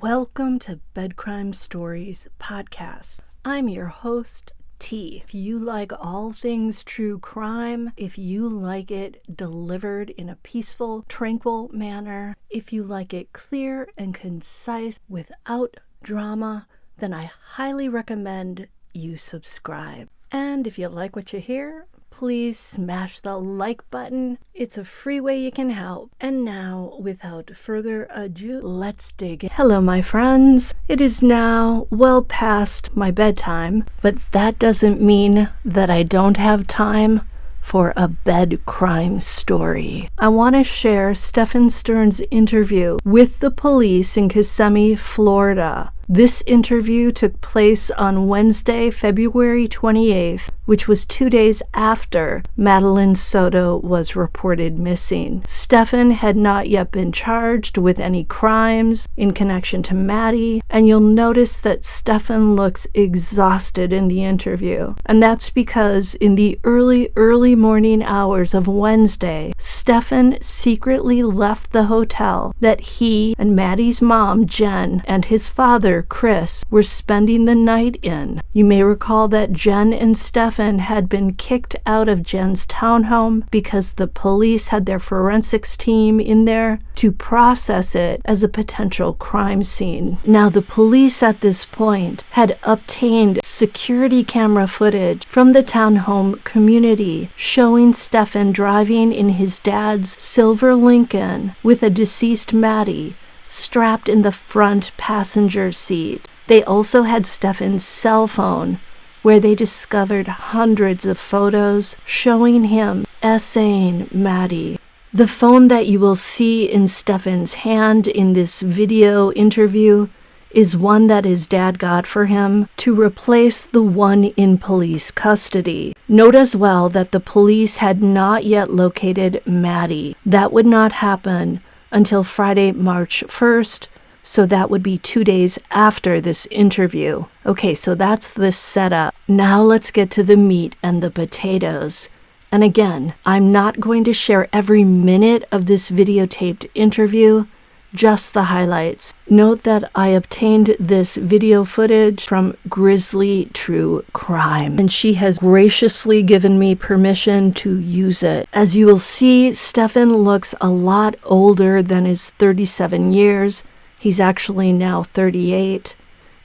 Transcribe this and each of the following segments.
Welcome to Bed Crime Stories podcast. I'm your host, T. If you like all things true crime, if you like it delivered in a peaceful, tranquil manner, if you like it clear and concise without drama, then I highly recommend you subscribe. And if you like what you hear, please smash the like button. It's a free way you can help. And now, without further ado, let's dig in. Hello, my friends. It is now well past my bedtime, but that doesn't mean that I don't have time for a bed crime story. I want to share Stephan Sterns' interview with the police in Kissimmee, Florida. This interview took place on Wednesday, February 28th, which was 2 days after Madeline Soto was reported missing. Stephan had not yet been charged with any crimes in connection to Maddie, and you'll notice that Stephan looks exhausted in the interview. And that's because in the early morning hours of Wednesday, Stephan secretly left the hotel that he and Maddie's mom, Jenn, and his father, Chris, were spending the night in. You may recall that Jenn and Stephan had been kicked out of Jenn's townhome because the police had their forensics team in there to process it as a potential crime scene. Now, the police at this point had obtained security camera footage from the townhome community showing Stephan driving in his dad's silver Lincoln with a deceased Maddie strapped in the front passenger seat. They also had Stephan's cell phone, where they discovered hundreds of photos showing him SAing Maddie. The phone that you will see in Stephan's hand in this video interview is one that his dad got for him to replace the one in police custody. Note as well that the police had not yet located Maddie. That would not happen until Friday, March 1st, so that would be 2 days after this interview. Okay, so that's the setup. Now let's get to the meat and the potatoes. And again, I'm not going to share every minute of this videotaped interview, just the highlights. Note that I obtained this video footage from Grizzly True Crime, and she has graciously given me permission to use it. As you will see, Stephan looks a lot older than his 37 years. He's actually now 38.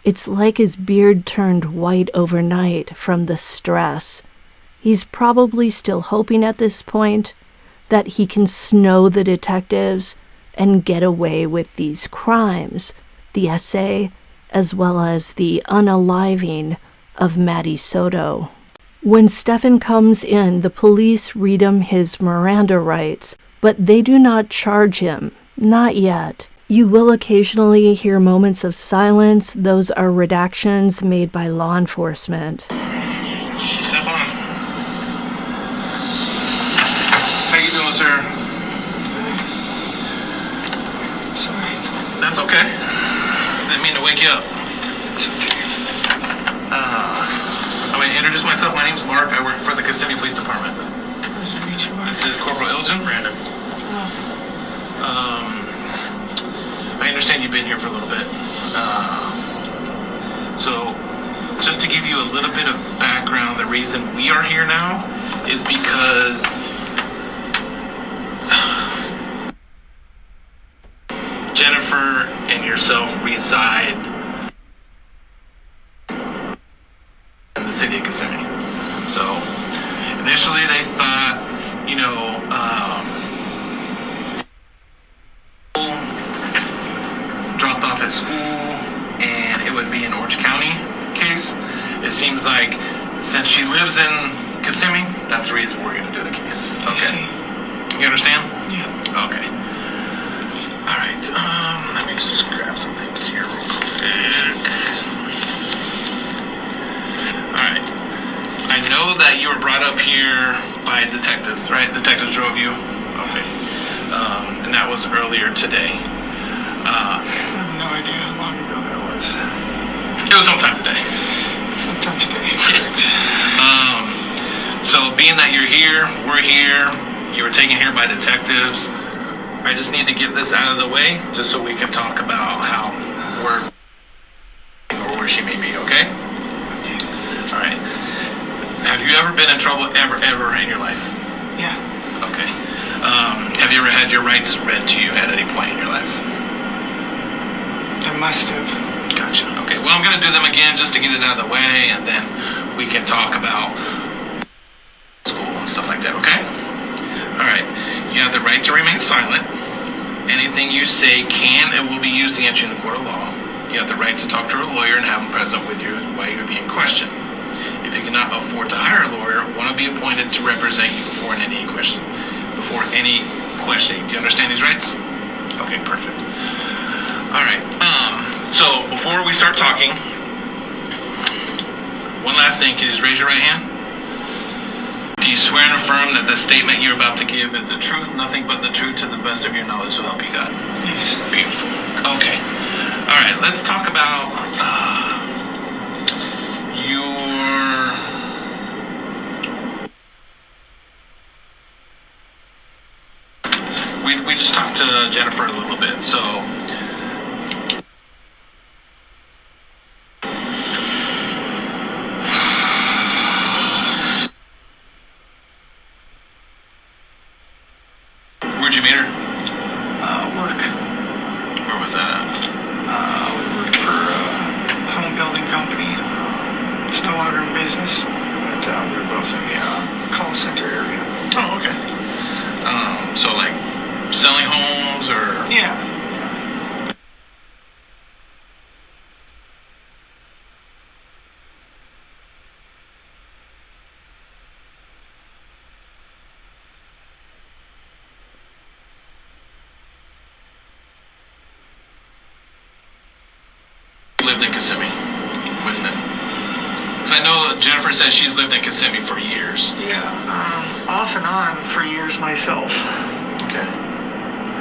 It's like his beard turned white overnight from the stress. He's probably still hoping at this point that he can snow the detectives and get away with these crimes, the SA, as well as the unaliving of Maddie Soto. When Stephan comes in, the police read him his Miranda rights, but they do not charge him, not yet. You will occasionally hear moments of silence. Those are redactions made by law enforcement. Stephan. How you doing, sir? That's okay. Didn't mean to wake you up. It's okay. I'm going to introduce myself. My name's Mark. I work for the Kissimmee Police Department. Nice to meet you, Mark. This is Corporal Elgin. Brandon. I understand you've been here for a little bit. So, just to give you a little bit of background, the reason we are here now is because Jennifer and yourself reside in the city of Kissimmee. So initially they thought, dropped off at school and it would be an Orange County case. It seems like since she lives in Kissimmee, that's the reason we're going to do the case. Okay. You understand? Yeah. Okay. All right, let me just grab some things here real quick. All right, I know that you were brought up here by detectives, right? Detectives drove you? Okay. And that was earlier today. I have no idea how long ago that was. It was sometime today. Sometime today. So being that you're here, we're here, you were taken here by detectives, I just need to get this out of the way just so we can talk about how work or where she may be, okay? All right. Have you ever been in trouble ever in your life? Yeah. Okay. Have you ever had your rights read to you at any point in your life? I must have. Gotcha. Okay. Well, I'm going to do them again just to get it out of the way, and then we can talk about school and stuff like that, okay? All right. You have the right to remain silent. Anything you say can and will be used against you in the court of law. You have the right to talk to a lawyer and have him present with you while you're being questioned. If you cannot afford to hire a lawyer, one will be appointed to represent you before any questioning. Do you understand these rights? Okay, perfect. All right. So before we start talking, one last thing. Can you just raise your right hand? Do you swear and affirm that the statement you're about to give is the truth, nothing but the truth, to the best of your knowledge, so help you God? Yes. Beautiful. Okay. All right. Let's talk about We just talked to Jennifer a little bit, so where'd you meet her? Work. Where was that at? We worked for a home building company. It's no longer in business, but we were both in the call center area. Oh, okay. So like selling homes or? Yeah. Lived in Kissimmee with them. Because I know Jennifer says she's lived in Kissimmee for years. Yeah. Off and on for years myself. Okay.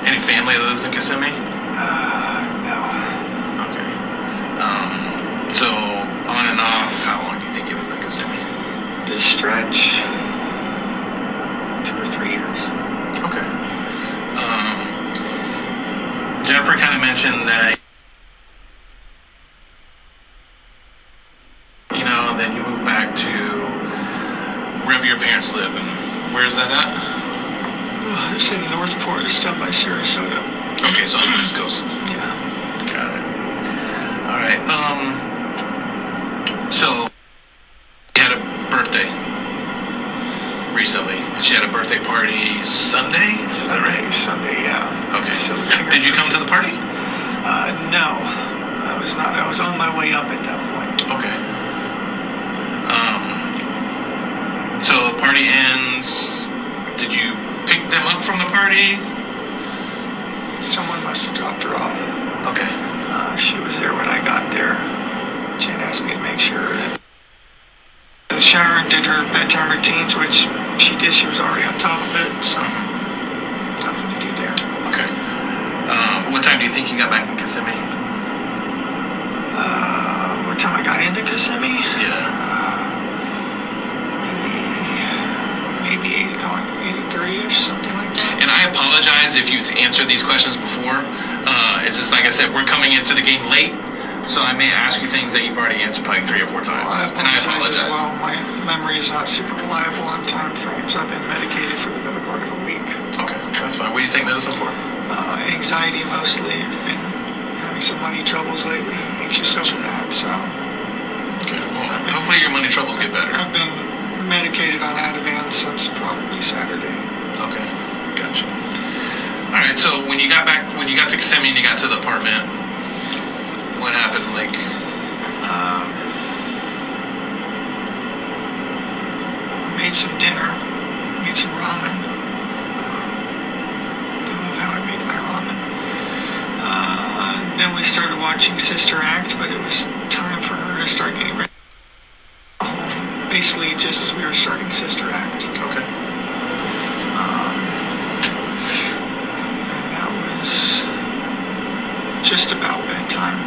Any family that lives in Kissimmee? No. Okay. So on and off, how long do you think you lived in Kissimmee? This stretch, 2 or 3 years. Okay. Jennifer kind of mentioned that, then you moved back to wherever your parents live. And where is that at? It's in Northport, it's down by Sarasota. Okay, so on the West Coast. Yeah. Got it. All right. So you had a birthday recently. She had a birthday party Sunday? Is that right? Sunday, yeah. Okay. So did you come to the party? No. I was not. I was on my way up at that point. Okay. So the party ends. Did you pick them up from the party? Someone must have dropped her off. Okay. She was there when I got there. Jen asked me to make sure that the shower and did her bedtime routines, which she did. She was already on top of it, so nothing to do there. Okay. What time do you think you got back in Kissimmee? What time I got into Kissimmee? Yeah. Maybe 8 o'clock, 8:30ish, something like that. And I apologize if you've answered these questions before. It's just like I said, we're coming into the game late, so I may ask you things that you've already answered probably 3 or 4 times. And I apologize as well. My memory is not super reliable on time frames. I've been medicated for the better part of a week. Okay, that's fine. What do you take medicine for? Anxiety mostly. I've been having some money troubles lately. Anxious over that, so. Okay, well, hopefully your money troubles get better. I've been medicated on Ativan since probably Saturday. Okay, gotcha. All right, so when you got to Kissimmee and you got to the apartment, what happened? Like, made some dinner, made some ramen. I love how I make my ramen. Then we started watching Sister Act, but it was time for her to start getting ready. Basically, just as we were starting Sister Act. okay. And that was just about bedtime.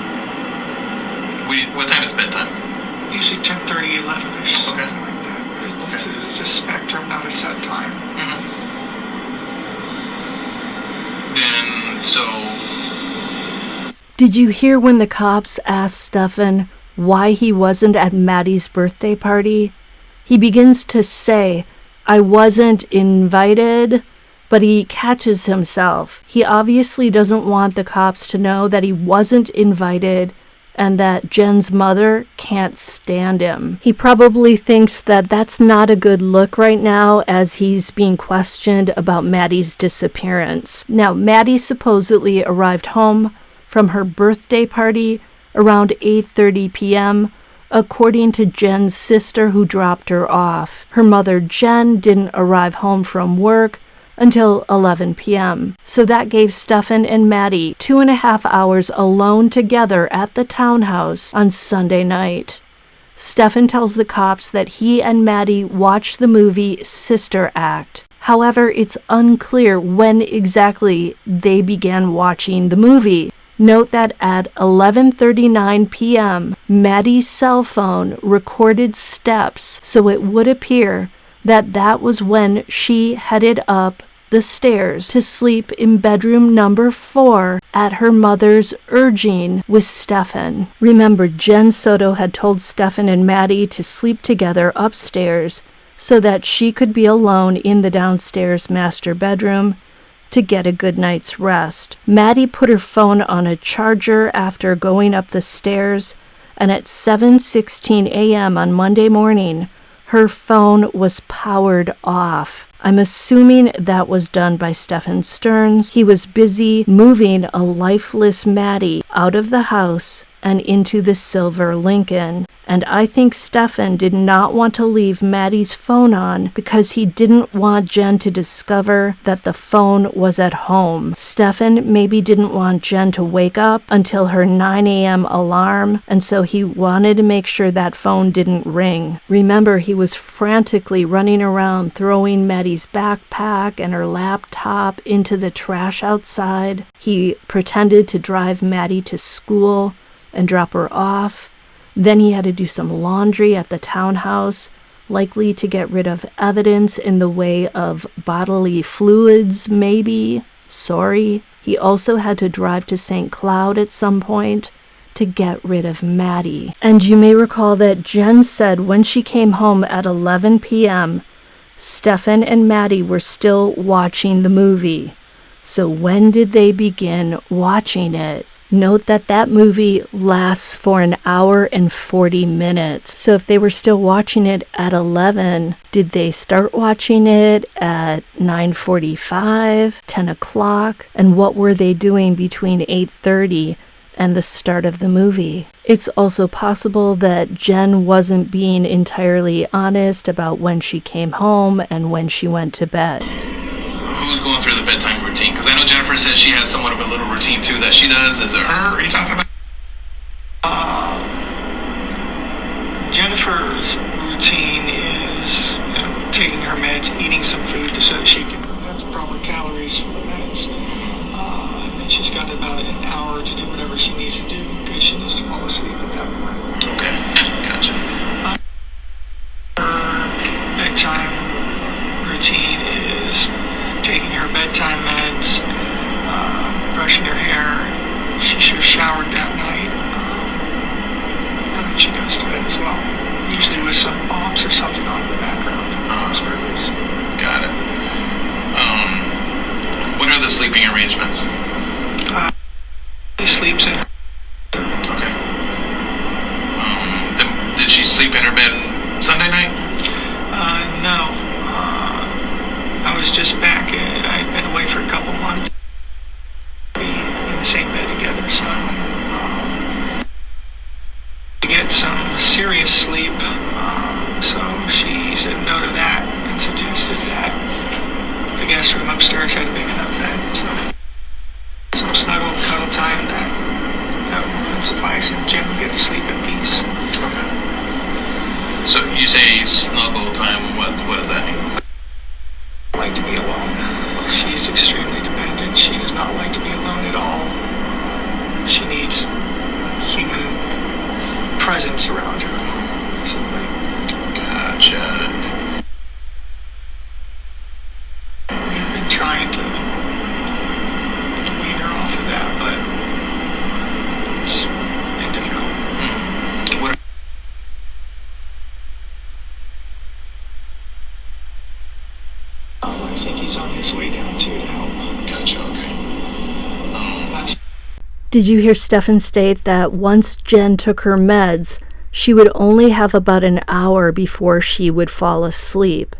What time is bedtime? Usually 10:30, 11ish, something Okay. like that. It's a spectrum, not a set time. Mm-hmm. Then, so Did you hear when the cops asked Stephan why he wasn't at Maddie's birthday party? He begins to say, "I wasn't invited," but he catches himself. He obviously doesn't want the cops to know that he wasn't invited and that Jenn's mother can't stand him. He probably thinks that that's not a good look right now as he's being questioned about Maddie's disappearance. Now, Maddie supposedly arrived home from her birthday party around 8:30 p.m., according to Jenn's sister who dropped her off. Her mother, Jenn, didn't arrive home from work until 11 p.m. So that gave Stephan and Maddie 2.5 hours alone together at the townhouse on Sunday night. Stephan tells the cops that he and Maddie watched the movie Sister Act. However, it's unclear when exactly they began watching the movie. Note that at 11:39 p.m., Maddie's cell phone recorded steps, so it would appear that was when she headed up the stairs to sleep in bedroom number 4 at her mother's urging with Stephan. Remember, Jenn Soto had told Stephan and Maddie to sleep together upstairs so that she could be alone in the downstairs master bedroom to get a good night's rest. Maddie put her phone on a charger after going up the stairs, and at 7:16 a.m. on Monday morning, her phone was powered off. I'm assuming that was done by Stephan Sterns. He was busy moving a lifeless Maddie out of the house and into the silver Lincoln. And I think Stephan did not want to leave Maddie's phone on because he didn't want Jenn to discover that the phone was at home. Stephan maybe didn't want Jenn to wake up until her 9 a.m. alarm, and so he wanted to make sure that phone didn't ring. Remember, he was frantically running around throwing Maddie's backpack and her laptop into the trash outside. He pretended to drive Maddie to school and drop her off. Then he had to do some laundry at the townhouse, likely to get rid of evidence in the way of bodily fluids, maybe. Sorry. He also had to drive to St. Cloud at some point to get rid of Maddie. And you may recall that Jenn said when she came home at 11 p.m., Stephan and Maddie were still watching the movie. So when did they begin watching it? Note that movie lasts for 1 hour and 40 minutes. So if they were still watching it at 11, did they start watching it at 9:45, 10 o'clock? And what were they doing between 8:30 and the start of the movie? It's also possible that Jenn wasn't being entirely honest about when she came home and when she went to bed. Who's going through the bedtime routine? Because I know Jennifer says she has somewhat of a little routine too that she does. Is it her? Are you talking about? Jennifer's routine is, taking her meds, eating some food so that she can have the proper calories for the meds. And then she's got about an hour to do whatever she needs to do because she needs to fall asleep at that point. Okay, gotcha. Her bedtime routine is taking her bedtime meds, brushing her hair. She should have showered that night, and then she goes to bed as well. Usually with some bombs or something on in the background. Burgers. Got it. What are the sleeping arrangements? She sleeps in. Okay. Did she sleep in her bed Sunday night? No. I was just back. I'd been away for a couple months. Be in the same bed together, so to get some serious sleep. So she said no to that and suggested that the guest room upstairs had a big enough bed. So some snuggle, cuddle time that would suffice, and Jen would get to sleep in peace. Okay. So you say snuggle time. What does that mean? Like to be alone. She is extremely dependent. She does not like to be alone at all. She needs human presence around her. Gotcha. We've been trying to wean her off of that, but I think he's on his way down too to help. Gotcha, okay. Did you hear Stephan state that once Jenn took her meds, she would only have about an hour before she would fall asleep?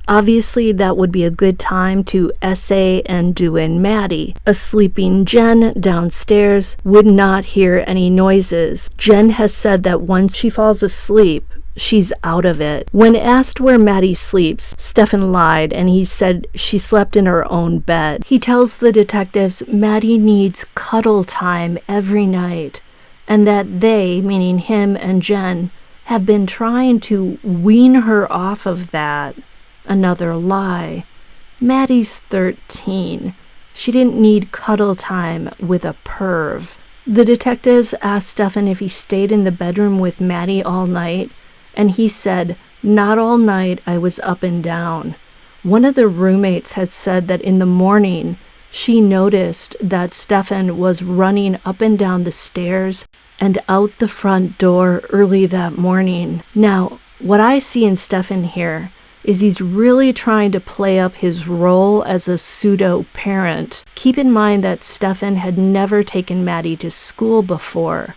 Obviously, that would be a good time to essay and do in Maddie. A sleeping Jenn downstairs would not hear any noises. Jenn has said that once she falls asleep, she's out of it. When asked where Maddie sleeps, Stephan lied and he said she slept in her own bed. He tells the detectives Maddie needs cuddle time every night and that they, meaning him and Jenn, have been trying to wean her off of that. Another lie. Maddie's 13. She didn't need cuddle time with a perv. The detectives asked Stephan if he stayed in the bedroom with Maddie all night, and he said, "Not all night, I was up and down." One of the roommates had said that in the morning, she noticed that Stephan was running up and down the stairs and out the front door early that morning. Now, what I see in Stephan here is he's really trying to play up his role as a pseudo-parent. Keep in mind that Stephan had never taken Maddie to school before.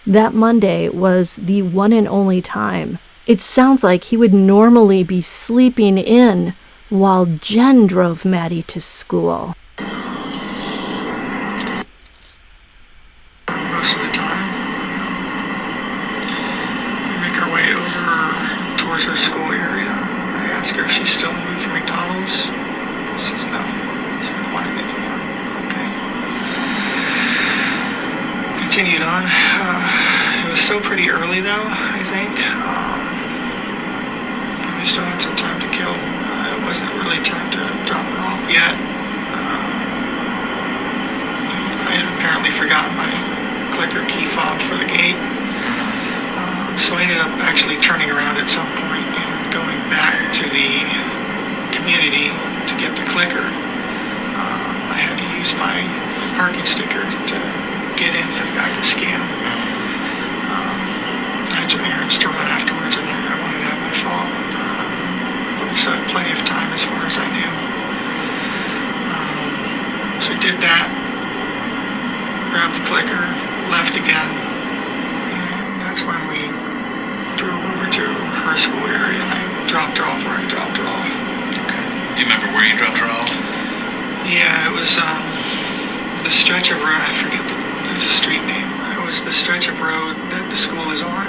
That Monday was the one and only time. It sounds like he would normally be sleeping in while Jenn drove Maddie to school. Most of the time, we make our way over towards her school area. I ask her if she's still moving from McDonald's. She says no. She doesn't want it anymore. Okay. Continued on. It was still pretty early though, I think. We still had some time to kill. It wasn't really time to drop her off yet. I had apparently forgotten my clicker key fob for the gate. So I ended up actually turning around at some point and going back to the community to get the clicker. I had to use my parking sticker to get in for the guy to scan. I had some errands to run afterwards and I wanted to have my phone. But we still had plenty of time as far as I knew. So we did that, grabbed the clicker, left again, and that's when we drove over to her school area and I dropped her off where I dropped her off. Okay. Do you remember where you dropped her off? Yeah, it was the stretch of road, I forget there's a street name. It was the stretch of road that the school is on.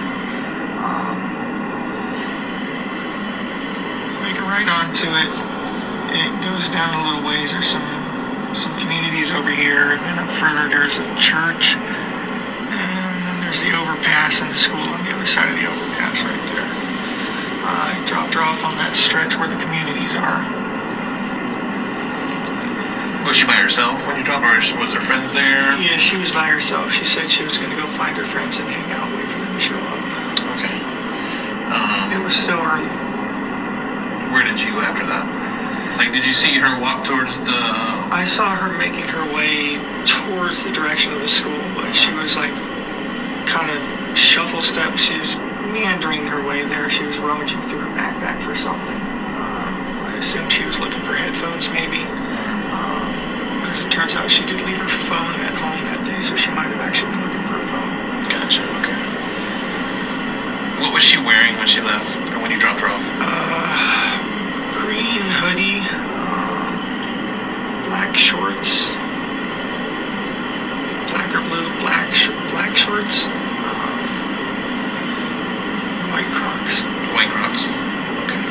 Make a right onto it. It goes down a little ways. There's some communities over here, and then up further there's a church. There's the overpass and the school on the other side of the overpass right there. I dropped her off on that stretch where the communities are. Was she by herself when you dropped her, or was her friends there? Yeah, she was by herself. She said she was going to go find her friends and hang out, wait for them to show up. Okay. It was still early. Where did you go after that? Like, did you see her walk towards the... I saw her making her way towards the direction of the school, but she was like kind of shuffle step. She was meandering her way there. She was rummaging through her backpack for something. I assumed she was looking for headphones, maybe. As it turns out, she did leave her phone at home that day, so she might have actually been looking for her phone. Gotcha, okay. What was she wearing when she left, or when you dropped her off? Green hoodie, black shorts. Black or blue, black shorts, white Crocs. White Crocs. Okay.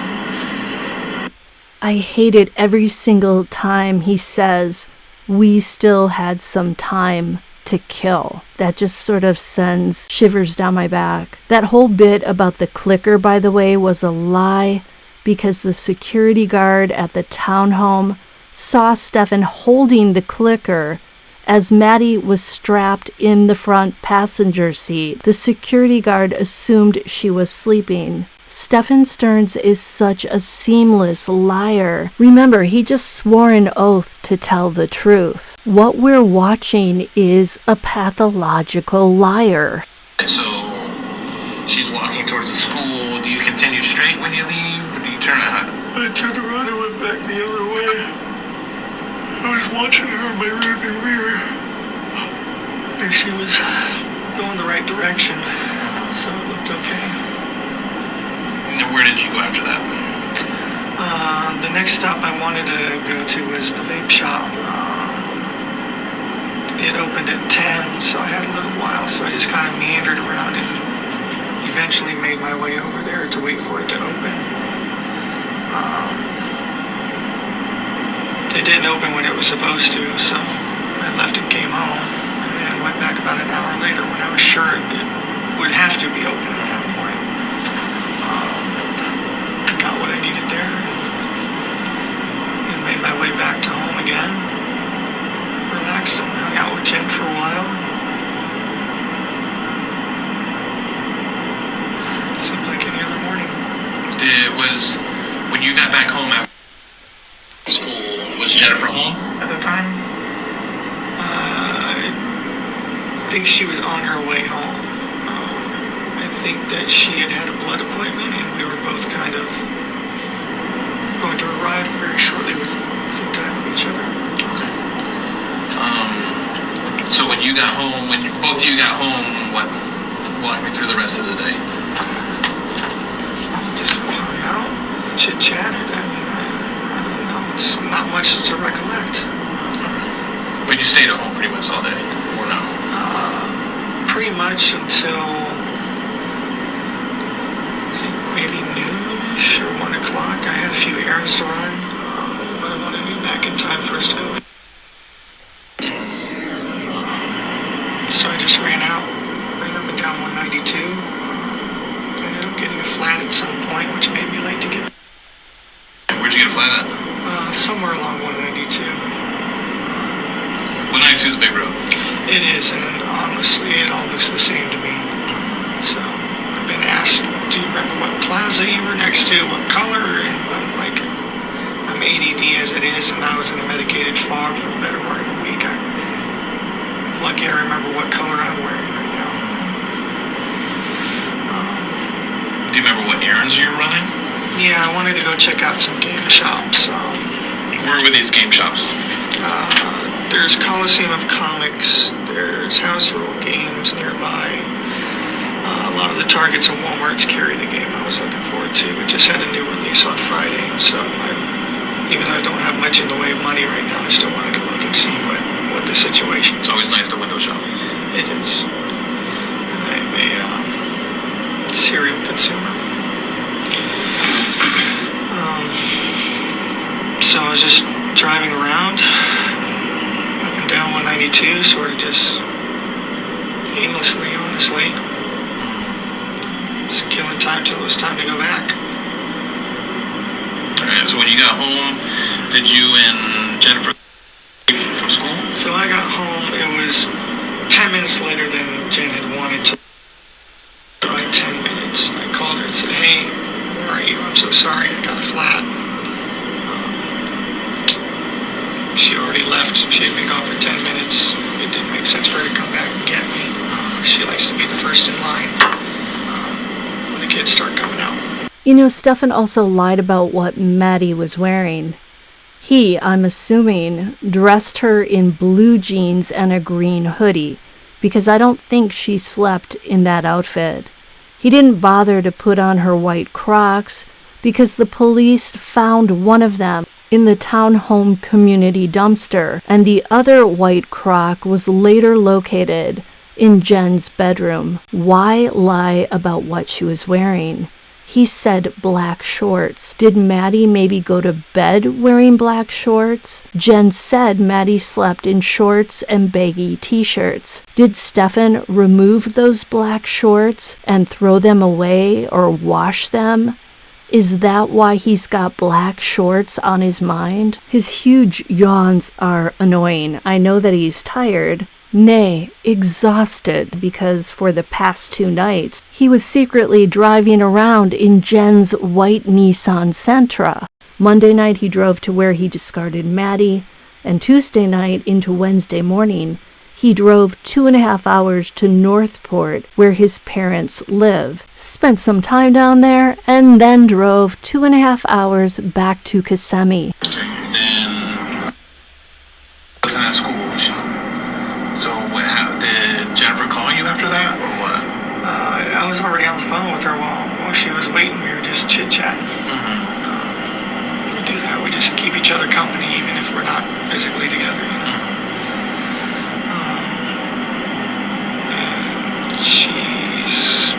I hate it every single time he says, "We still had some time to kill." That just sort of sends shivers down my back. That whole bit about the clicker, by the way, was a lie because the security guard at the townhome saw Stephan holding the clicker as Maddie was strapped in the front passenger seat. The security guard assumed she was sleeping. Stephan Sterns is such a seamless liar. Remember, he just swore an oath to tell the truth. What we're watching is a pathological liar. So, she's walking towards the school. Do you continue straight when you leave, or do you turn out? I turned around and went back the other way. I was watching her in my rearview mirror, and she was going the right direction, so it looked okay. And where did you go after that? The next stop I wanted to go to was the vape shop. It opened at 10, so I had a little while, so I just kind of meandered around and eventually made my way over there to wait for it to open. It didn't open when it was supposed to, so I left and came home, and then went back about an hour later when I was sure it would have to be open at that point. Got what I needed there, and made my way back to home again. Relaxed and hung out with Jenn for a while. Seemed like any other morning. When you got back home after school, was Jennifer home at the time? I think she was on her way home. I think that she had a blood appointment, and we were both kind of going to arrive very shortly with some time with each other. Okay. So when you got home, when both of you got home, what? Walk me through the rest of the day. Just hung out, chit-chatted. I mean, I don't know. It's not much to recollect. But you stayed at home pretty much all day, or no? Pretty much until maybe noonish or 1 o'clock. I had a few errands to run, but I wanted to be back in time for us to go. So I just ran up and down 192. Ended up getting a flat at some point, which made me late to get. Where'd you get a flat at? Somewhere along 192. 192 is a big road. It is, and honestly, it all looks the same to me. So I've been asked, do you remember what plaza you were next to, what color? And I'm like, I'm ADD as it is, and I was in a medicated fog for the better part of the week. I'm lucky I remember what color I'm wearing right now. Do you remember what errands you were running? Yeah, I wanted to go check out some game shops. Where were these game shops? There's Coliseum of Comics, there's House Rule Games nearby. A lot of the Targets and Walmarts carry the game I was looking forward to. It just had a new release on Friday, so even though I don't have much in the way of money right now, I still want to go look and see what the situation is. It's always nice to window shop. It is. I'm a serial consumer. So I was just driving around, up and down 192, sort of just aimlessly, honestly. Just killing time till it was time to go back. Alright, so when you got home, did you and Jennifer leave from school? So I got home, it was 10 minutes later than Jenn had wanted to. Like 10 minutes. I called her and said, hey, where are you? I'm so sorry, I got a flat. She already left. She had been gone for 10 minutes. It didn't make sense for her to come back and get me. She likes to be the first in line when the kids start coming out. You know, Stephan also lied about what Maddie was wearing. He, I'm assuming, dressed her in blue jeans and a green hoodie, because I don't think she slept in that outfit. He didn't bother to put on her white Crocs, because the police found one of them in the townhome community dumpster, and the other white Croc was later located in Jenn's bedroom. Why lie about what she was wearing? He said black shorts. Did Maddie maybe go to bed wearing black shorts? Jenn said Maddie slept in shorts and baggy t-shirts. Did Stephan remove those black shorts and throw them away or wash them? Is that why he's got black shorts on his mind? His huge yawns are annoying. I know that he's tired, nay, exhausted, because for the past 2 nights, he was secretly driving around in Jenn's white Nissan Sentra. Monday night, he drove to where he discarded Maddie, and Tuesday night into Wednesday morning, he drove 2.5 hours to Northport, where his parents live, spent some time down there, and then drove 2.5 hours back to Kissimmee. Okay, then we're not physically together, you know. And she's...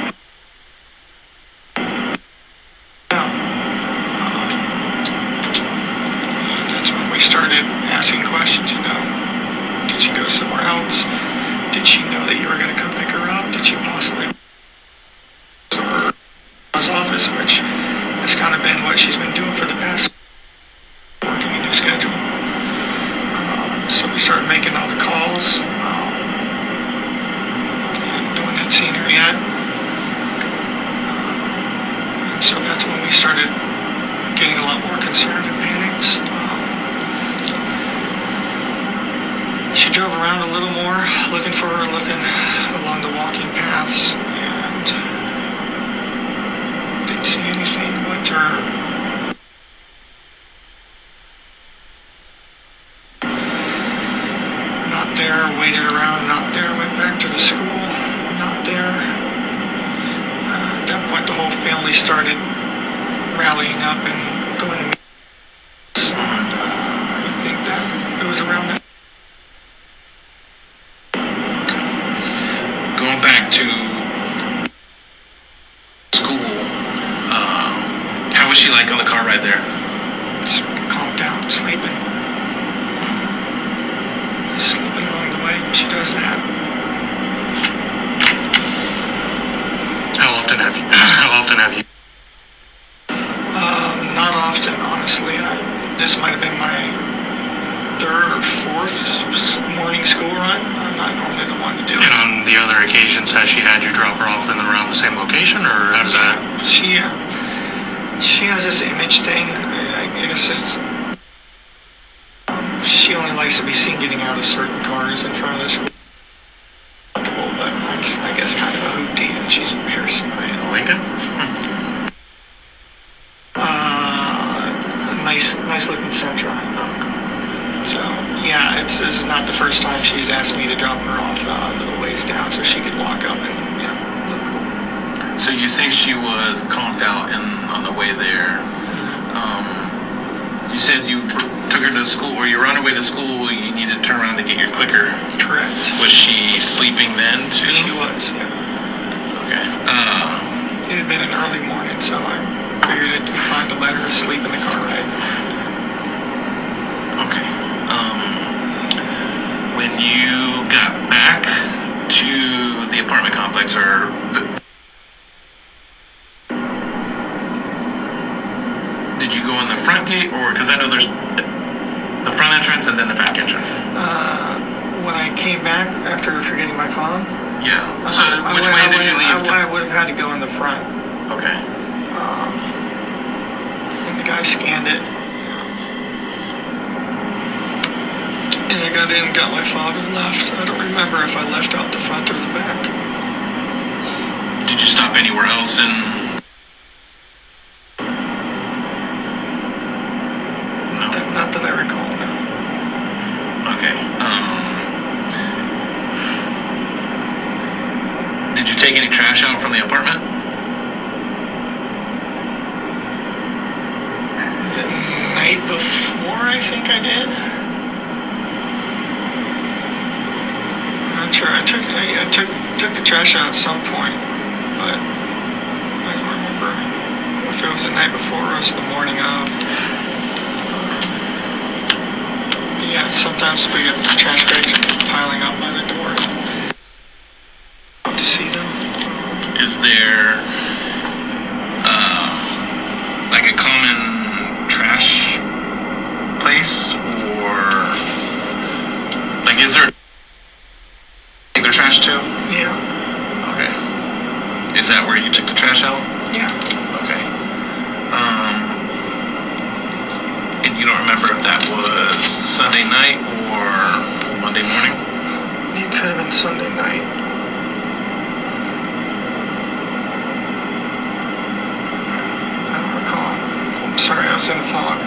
That's when we started asking questions, you know. Did she go somewhere else? Did she know that you were going to come pick her up? Did she possibly... office, which has kind of been what she's been doing for the past, working a new schedule. So we started making all the calls. No one had seen her yet. And so that's when we started getting a lot more concerned and panicked. She drove around a little more, looking for her, looking along the walking paths, and didn't see anything but her. Not there, waited around, not there, went back to the school, not there. At that point, the whole family started rallying up and going to meetings. And I think that it was around that. Going back to school, how was she like on the car ride there? Just calmed down, sleeping. Sleeping along the way. She does that. How often have you? Not often, honestly. This might have been my third or fourth morning school run. I'm not normally the one to do it. And on the other occasions, has she had you drop her off in and around the same location, or how does that? She has this image thing. I guess it's, she only likes to be seen getting out of certain cars in front of the school. But mine's, I guess, kind of a hoopty, and she's embarrassing. Lincoln? Nice looking Sentra. So, yeah, this is not the first time she's asked me to drop her off a little ways down so she could walk up and, you know, look cool. So you think she was conked out on the way there? You said you took her to school, or you were on her way to school, you needed to turn around to get your clicker. Correct. Was she sleeping then, too? She was, yeah. Okay. It had been an early morning, so I figured it'd be fine to let her sleep in the car ride. Okay. When you got back to the apartment complex, or did you go in the front gate, or because I know there's the front entrance and then the back entrance? When I came back after forgetting my phone. Yeah. So which way did you leave? I would have had to go in the front. Okay. And the guy scanned it. And I got in, got my phone, and left. I don't remember if I left out the front or the back. Did you stop anywhere else in? No. Not that I recall, no. Okay. Did you take any trash out from the apartment? The night before, I think I did. I'm not sure. I took the trash out at some point, but I don't remember if it was the night before or it was the morning of. Yeah, sometimes we get trash bags piling up by the door. To see them. Is there like a common trash place, or like is there their trash too? Yeah. Okay. Is that where you took the trash out? Yeah. Okay. And you don't remember if that was Sunday night or Monday morning? It could have been Sunday night. I don't recall. I'm sorry, I was in a fog.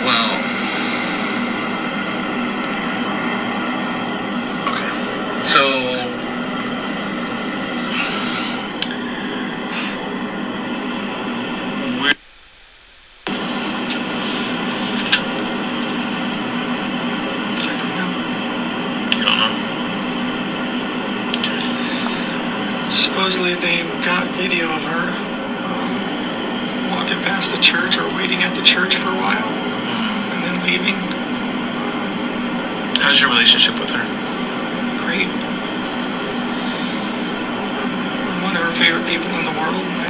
Well, okay. So, they got video of her walking past the church or waiting at the church for a while and then leaving. How's your relationship with her? Great. I'm one of her favorite people in the world.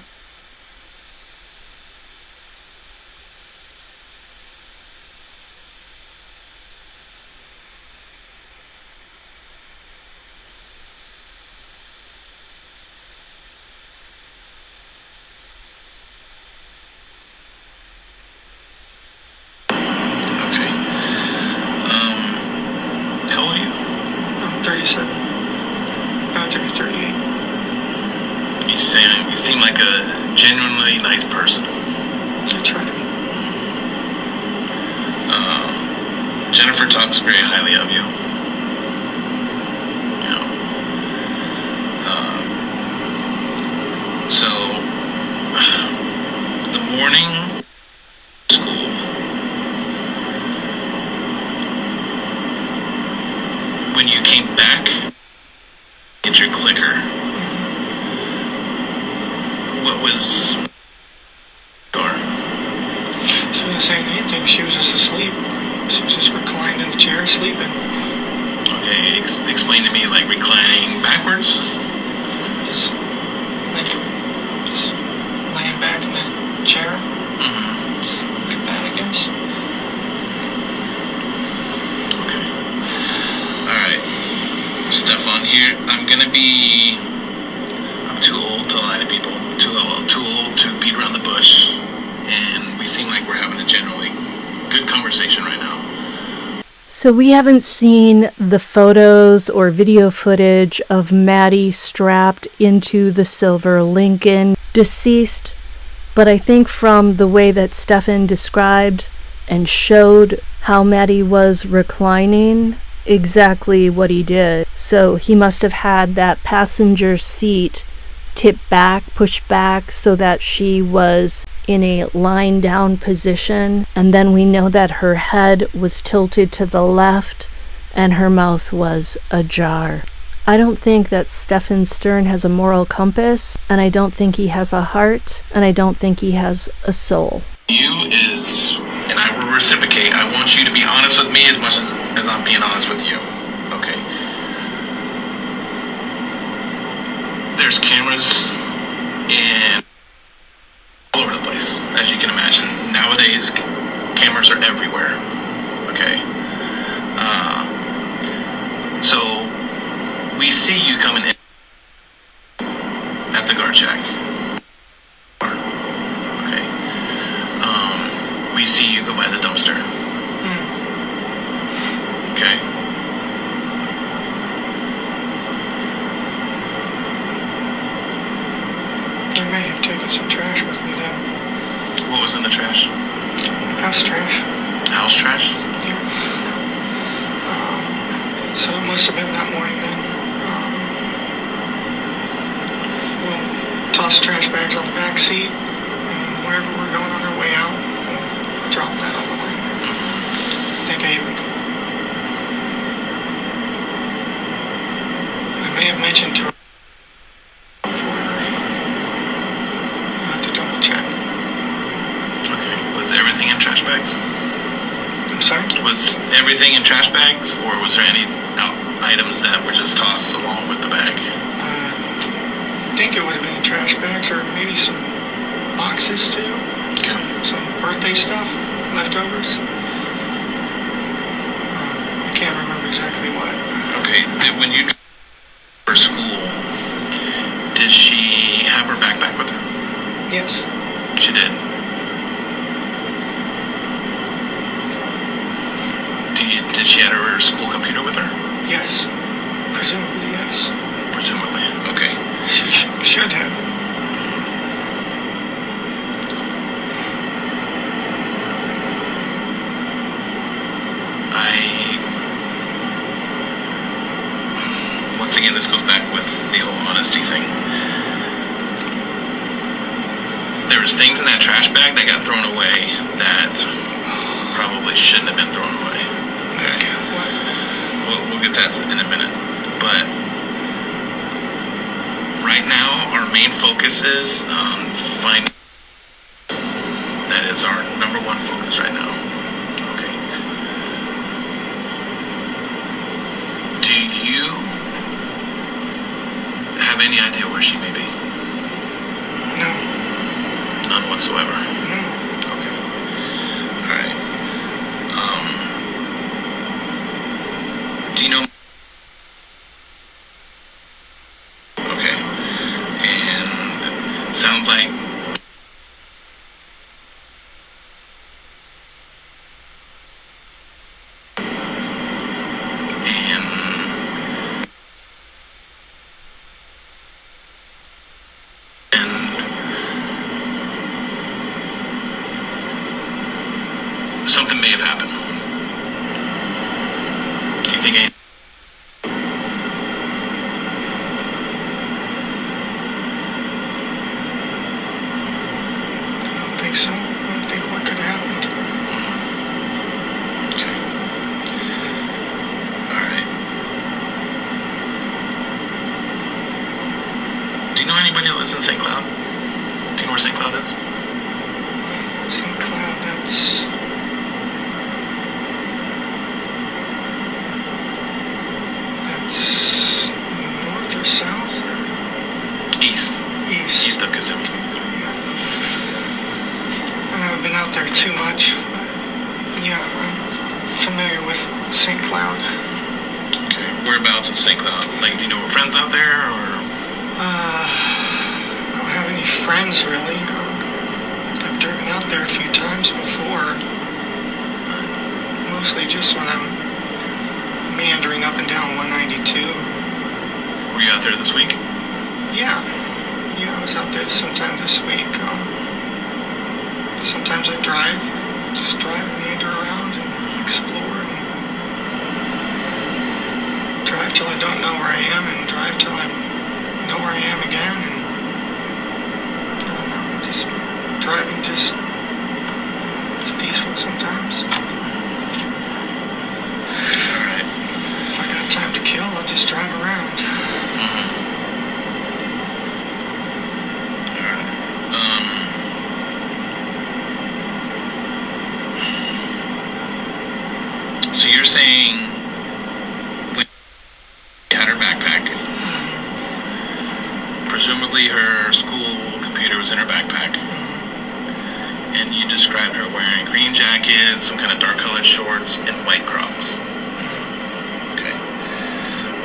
You seem like a genuinely nice person. I try to be. Jennifer talks very highly of you. So the morning school, when you came back, get your clicker. What was door? She wasn't saying anything. She was just asleep. She was just reclined in the chair, sleeping. Okay, explain to me, like reclining backwards? Just laying back in the chair. Mm-hmm. Just like that, I guess. Okay. Alright. Stephan here. I'm too old to lie to people. Too old to beat around the bush. And we seem like we're having a generally good conversation right now. So we haven't seen the photos or video footage of Maddie strapped into the silver Lincoln, deceased, but I think from the way that Stephan described and showed how Maddie was reclining, exactly what he did. So he must have had that passenger seat tipped back, pushed back, so that she was in a lying down position, and then we know that her head was tilted to the left and her mouth was ajar. I don't think that Stephan Sterns has a moral compass, and I don't think he has a heart, and I don't think he has a soul. And I will reciprocate. I want you to be honest with me as much as I'm being honest with you. Okay. There's cameras all over the place, as you can imagine. Nowadays, cameras are everywhere. Okay. So we see you coming in at the guard shack. Okay. We see you go by the dumpster. Okay. I may have taken some trash with me then. What was in the trash? House trash. House trash? Yeah. So it must have been that morning then. We'll toss trash bags on the back seat, and wherever we're going on our way out, we'll drop that on the line. I think I may have mentioned to her. Everything in trash bags? I'm sorry? Was everything in trash bags, or was there any items that were just tossed along with the bag? I think it would have been trash bags, or maybe some boxes too. Some birthday stuff, leftovers. I can't remember exactly what. Okay, when you for school, did she have her backpack with her? Yes. She did. Did she have her school computer with her? Yes. Presumably, yes. Presumably, okay. She should have. Once again, this goes back with the whole honesty thing. There was things in that trash bag that got thrown away that probably shouldn't have been thrown away. Okay. We'll get that in a minute. But right now, our main focus is on finding. That is our number one focus right now. Okay. Do you have any idea where she may be? No. None whatsoever? No. Okay. Alright. Do you know? Okay. And it sounds like something may have happened. Do you think any? I don't think so. I don't think what could have happened. Okay. Alright. Do you know anybody that lives in St. Cloud? Do you know where St. Cloud is? St. Cloud, that's... That's north or south? East. East. East of Kissimmee. I haven't been out there too much. Yeah, I'm familiar with St. Cloud. Okay. Whereabouts in St. Cloud? Like, do you know friends out there, or? I don't have any friends, really. I've driven out there a few times before. Mostly just when I'm meandering up and down 192. Were you out there this week? Yeah, I was out there sometime this week. Sometimes I just drive and meander around and explore and drive till I don't know where I am and drive till I know where I am again, and I don't know, just driving it's peaceful sometimes. Alright. If I got time to kill, I'll just drive around. So you're saying when she had her backpack, presumably her school computer was in her backpack, and you described her wearing a green jacket, some kind of dark colored shorts, and white Crocs. Okay.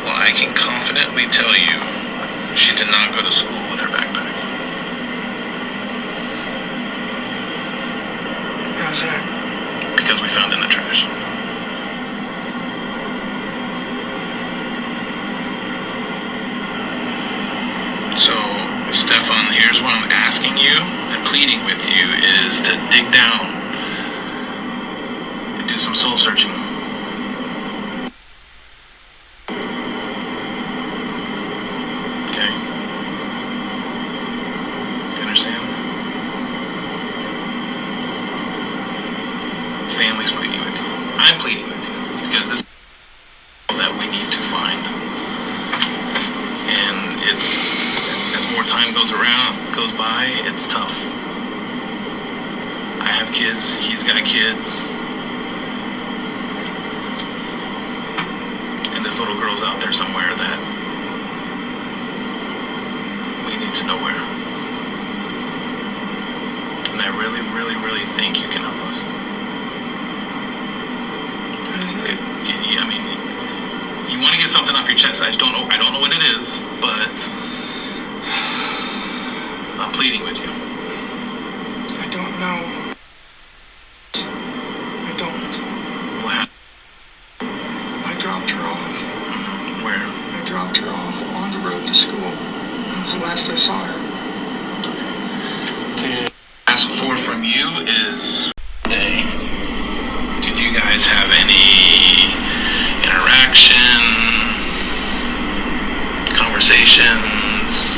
Well, I can confidently tell you she did not go to school with her backpack. How's that? Because we found it in the trash. So, Stephan, here's what I'm asking you and pleading with you is to dig down and do some soul searching. Okay? You understand? Family's pleading with you. I'm pleading with you because this is that we need to find. And it's... as more time goes by, it's tough. I have kids, he's got kids, and this little girl's out there somewhere that we need to know where. And I really, really, really think you can help us. I mean, you want to get something off your chest. I don't know what it is, but I'm pleading with you. I don't know. I don't. What happened? I dropped her off. Where? I dropped her off on the road to school. That was the last I saw her. To ask for from you is, did you guys have any interaction, conversations?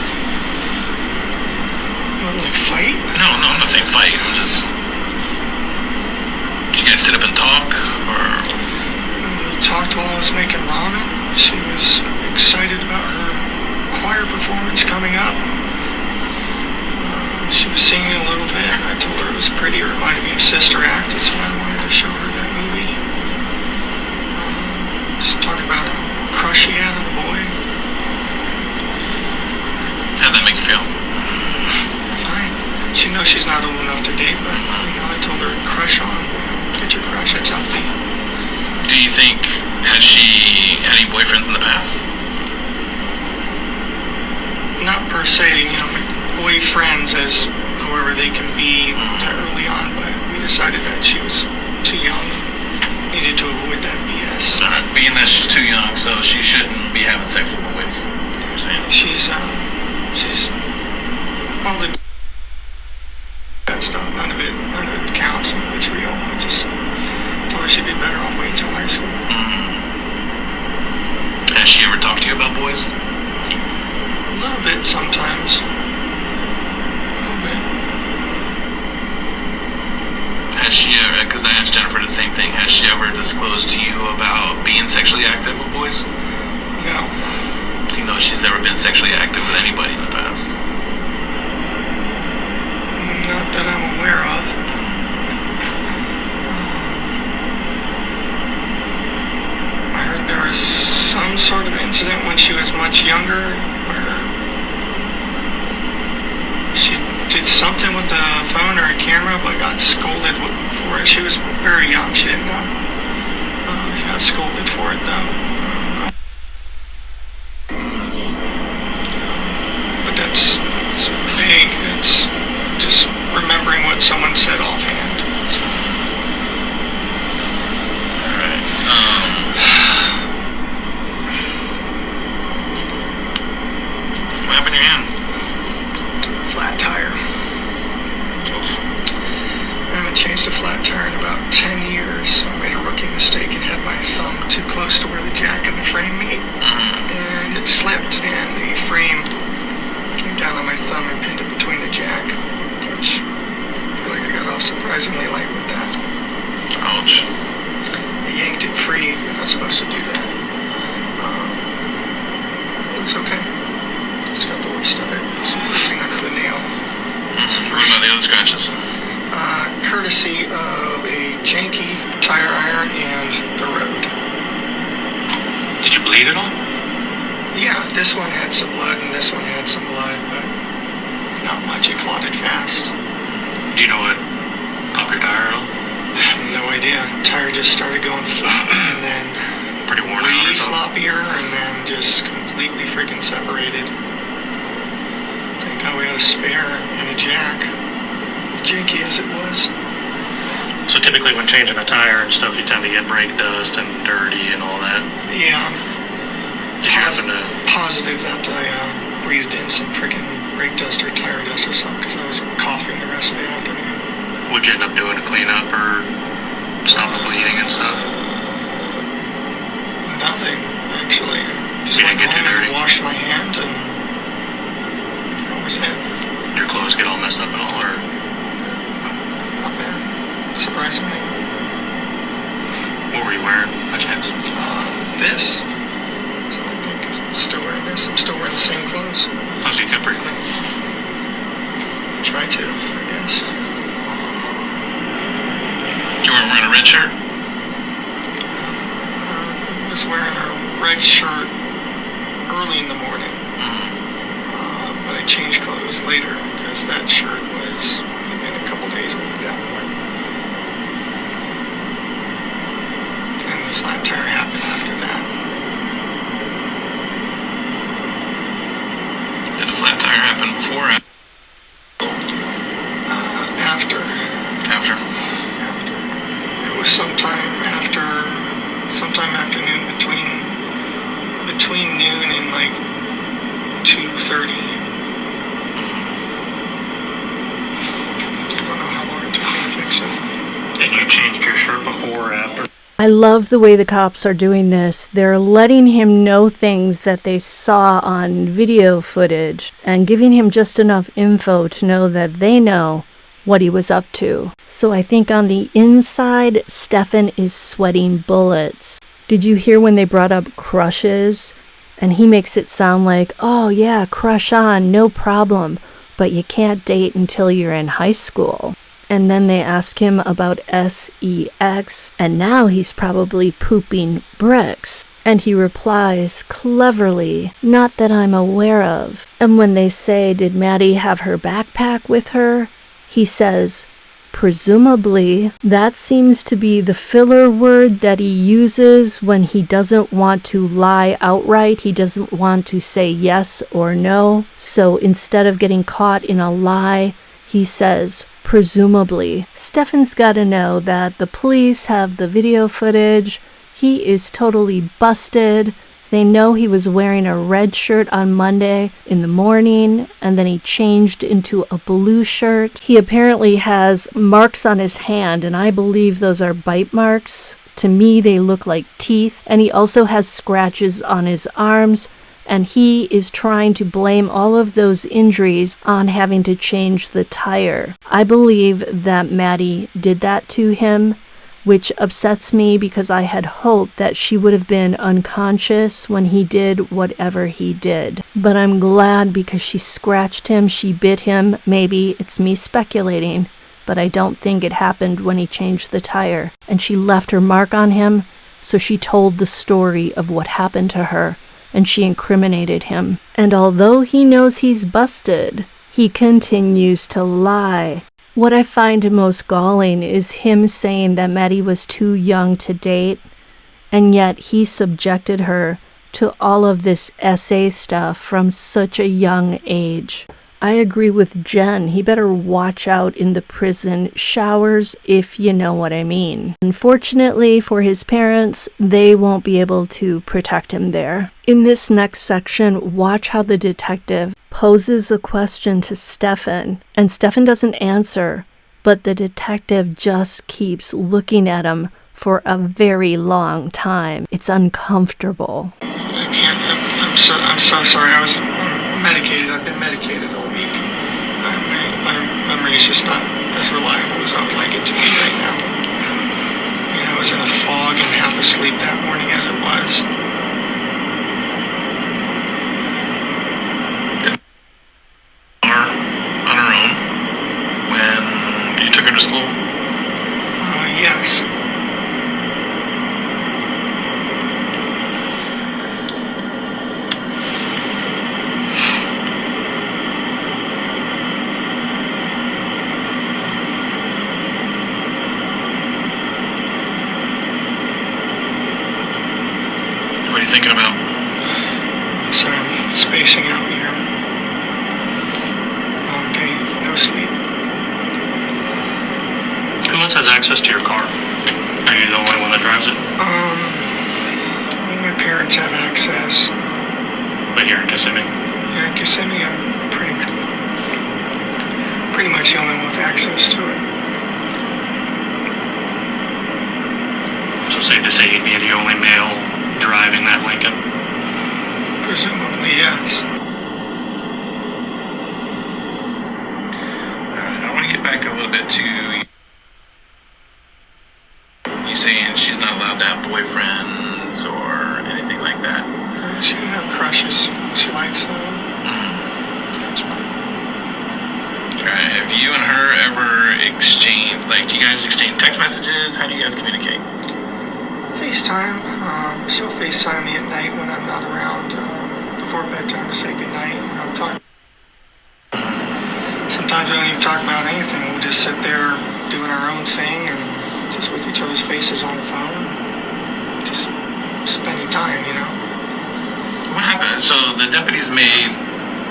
Like fight? No, I'm not saying fight. I'm just... Did you guys sit up and talk, or...? We talked while I was making ramen. She was excited about her choir performance coming up. She was singing a little bit. I told her it was pretty. It reminded me of Sister Act. That's why I wanted to show her that movie. Just talking about a crush she had on the boy. How'd that make you feel? Fine. She knows she's not old enough to date, but I told her crush on. Get your crush. That's healthy. Do you think, has she had any boyfriends in the past? Not per se, boyfriends as however they can be early on, but we decided that she was too young, needed to avoid that BS. Alright, being that she's too young, so she shouldn't be having sex with boys. You're saying? She's all the that stuff, none of it counts, it's real. I just told her she'd be better off waiting till high school. Has she ever talked to you about boys? A little bit sometimes. A little bit. Has she ever, because I asked Jennifer the same thing, has she ever disclosed to you about being sexually active with boys? No. Do you know if she's ever been sexually active with anybody in the past? Not that I'm aware of. I heard there was some sort of incident when she was much younger where she did something with the phone or a camera but got scolded for it. She was very young, she didn't know. She got scolded for it though. But it's vague. It's just remembering what someone said offhand. Alright, what happened in your hand? Flat tire. Oof. I haven't changed a flat tire in about 10 years, so I made a rookie mistake and had my thumb too close to where the jack and the frame meet. And it slipped, and the frame came down on my thumb and pinned it between the jack, which I feel like I got off surprisingly light with that. Ouch. I yanked it free. You're not supposed to do that. Looks okay. It's got the worst of it. Some bruising under the nail. What about the other scratches? Courtesy of a janky tire iron and the road. Did you bleed at all? Yeah, this one had some blood and this one had some blood, but not much. It clotted fast. Do you know what popped your tire at all? I have no idea. Tire just started going floppy and then Pretty worn out or something? floppier and then just completely freaking separated. Thank God we had a spare and a jack. Janky as it was. So typically when changing a tire and stuff, you tend to get brake dust and dirty and all that. Yeah. Did you happen to... Positive that I breathed in some freaking brake dust or tire dust or something because I was coughing the rest of the afternoon. What'd you end up doing to clean up or stop the bleeding and stuff? Nothing, actually. Just You went didn't get too home dirty? and washed my hands and that was it. Your clothes get all messed up and all, or... Not bad. Surprisingly. What were you wearing, by chance? This. So I think I'm still wearing this. I'm still wearing the same clothes. Oh, so you kept pretty clean. Try to, I guess. You weren't wearing a red shirt? I was wearing a red shirt early in the morning. But I changed clothes later because that shirt was in a couple days old at that point. And the flat tire happened after that. Did the flat tire happen before or After. after? It was sometime afternoon between noon and like 2:30. I don't know how long it took me to fix it. And you changed your shirt before or after? I love the way the cops are doing this. They're letting him know things that they saw on video footage and giving him just enough info to know that they know what he was up to. So I think on the inside, Stephan is sweating bullets. Did you hear when they brought up crushes? And he makes it sound like, oh yeah, crush on, no problem. but you can't date until you're in high school. And then they ask him about sex, and now he's probably pooping bricks. And he replies cleverly, "Not that I'm aware of." And when they say, "Did Maddie have her backpack with her?" he says, "Presumably." That seems to be the filler word that he uses when he doesn't want to lie outright. He doesn't want to say yes or no. So instead of getting caught in a lie, he says, "Presumably." Stephan's got to know that the police have the video footage. He is totally busted. They know he was wearing a red shirt on Monday in the morning, and then he changed into a blue shirt. He apparently has marks on his hand, and I believe those are bite marks. To me, they look like teeth. And he also has scratches on his arms, and he is trying to blame all of those injuries on having to change the tire. I believe that Maddie did that to him, which upsets me because I had hoped that she would have been unconscious when he did whatever he did. But I'm glad because she scratched him, she bit him. Maybe it's me speculating, but I don't think it happened when he changed the tire. And she left her mark on him, so she told the story of what happened to her, and she incriminated him. And although he knows he's busted, he continues to lie. What I find most galling is him saying that Maddie was too young to date, and yet he subjected her to all of this SA stuff from such a young age. I agree with Jenn. He better watch out in the prison showers, if you know what I mean. Unfortunately for his parents, they won't be able to protect him there. In this next section, watch how the detective poses a question to Stephan, and Stephan doesn't answer, but the detective just keeps looking at him for a very long time. It's uncomfortable. I can't. I'm so sorry. I was medicated. I've been medicated all week. My memory is just not as reliable as I would like it to be right now. I was in a fog and half asleep that morning as it was. On her own when you took her to school? Yes. What are you thinking about? I'm sorry, I'm spacing out here. Long day, no sleep. Who else has access to your car? Are you the only one that drives it? My parents have access. But you're in Kissimmee? Yeah, in Kissimmee, I'm pretty much the only one with access to it. So safe to say you'd be the only male driving that Lincoln? Presumably, yes. I want to get back a little bit to you saying she's not allowed to have boyfriends or anything like that. She can have crushes. She likes them. That's fine. Okay. Have you and her ever exchanged, do you guys exchange text messages? How do you guys communicate? FaceTime. She'll FaceTime me at night when I'm not around before bedtime to say goodnight. Sometimes we don't even talk about anything. We'll just sit there doing our own thing and just with each other's faces on the phone. Just spending time, What happened? So the deputies made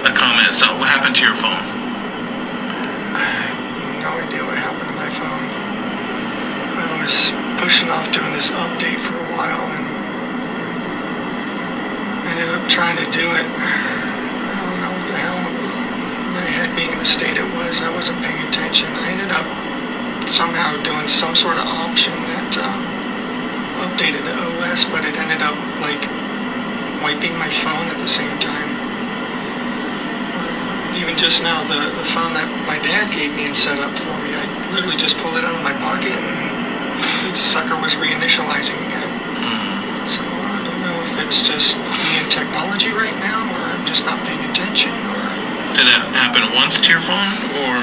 a comment. So what happened to your phone? I have no idea what happened to my phone. I was pushing off doing this update for a while and ended up trying to do it. I don't know what the hell, my head being in the state it was, I wasn't paying attention. I ended up somehow doing some sort of option that updated the OS, but it ended up wiping my phone at the same time. Even just now, the phone that my dad gave me and set up for me, I literally just pulled it out of my pocket and the sucker was reinitializing again. So I don't know if it's just me and technology right now, or I'm just not paying attention, or... Did that happen once to your phone, or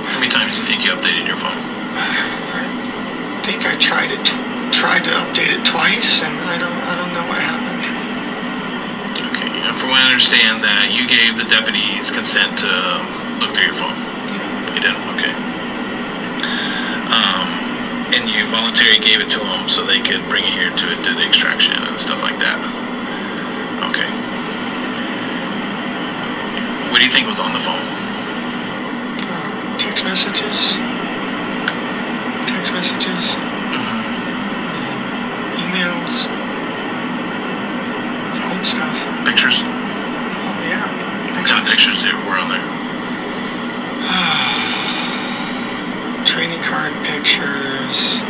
how many times do you think you updated your phone? I think I tried to update it twice, and I don't know what happened. Okay, and from what I understand, that you gave the deputies consent to look through your phone. You didn't, okay. And you voluntarily gave it to them so they could bring it here to do the extraction and stuff like that. Okay. What do you think was on the phone? Text messages. Emails. Phone stuff. Pictures? Oh, yeah. What kind of pictures were on there? Trading card pictures,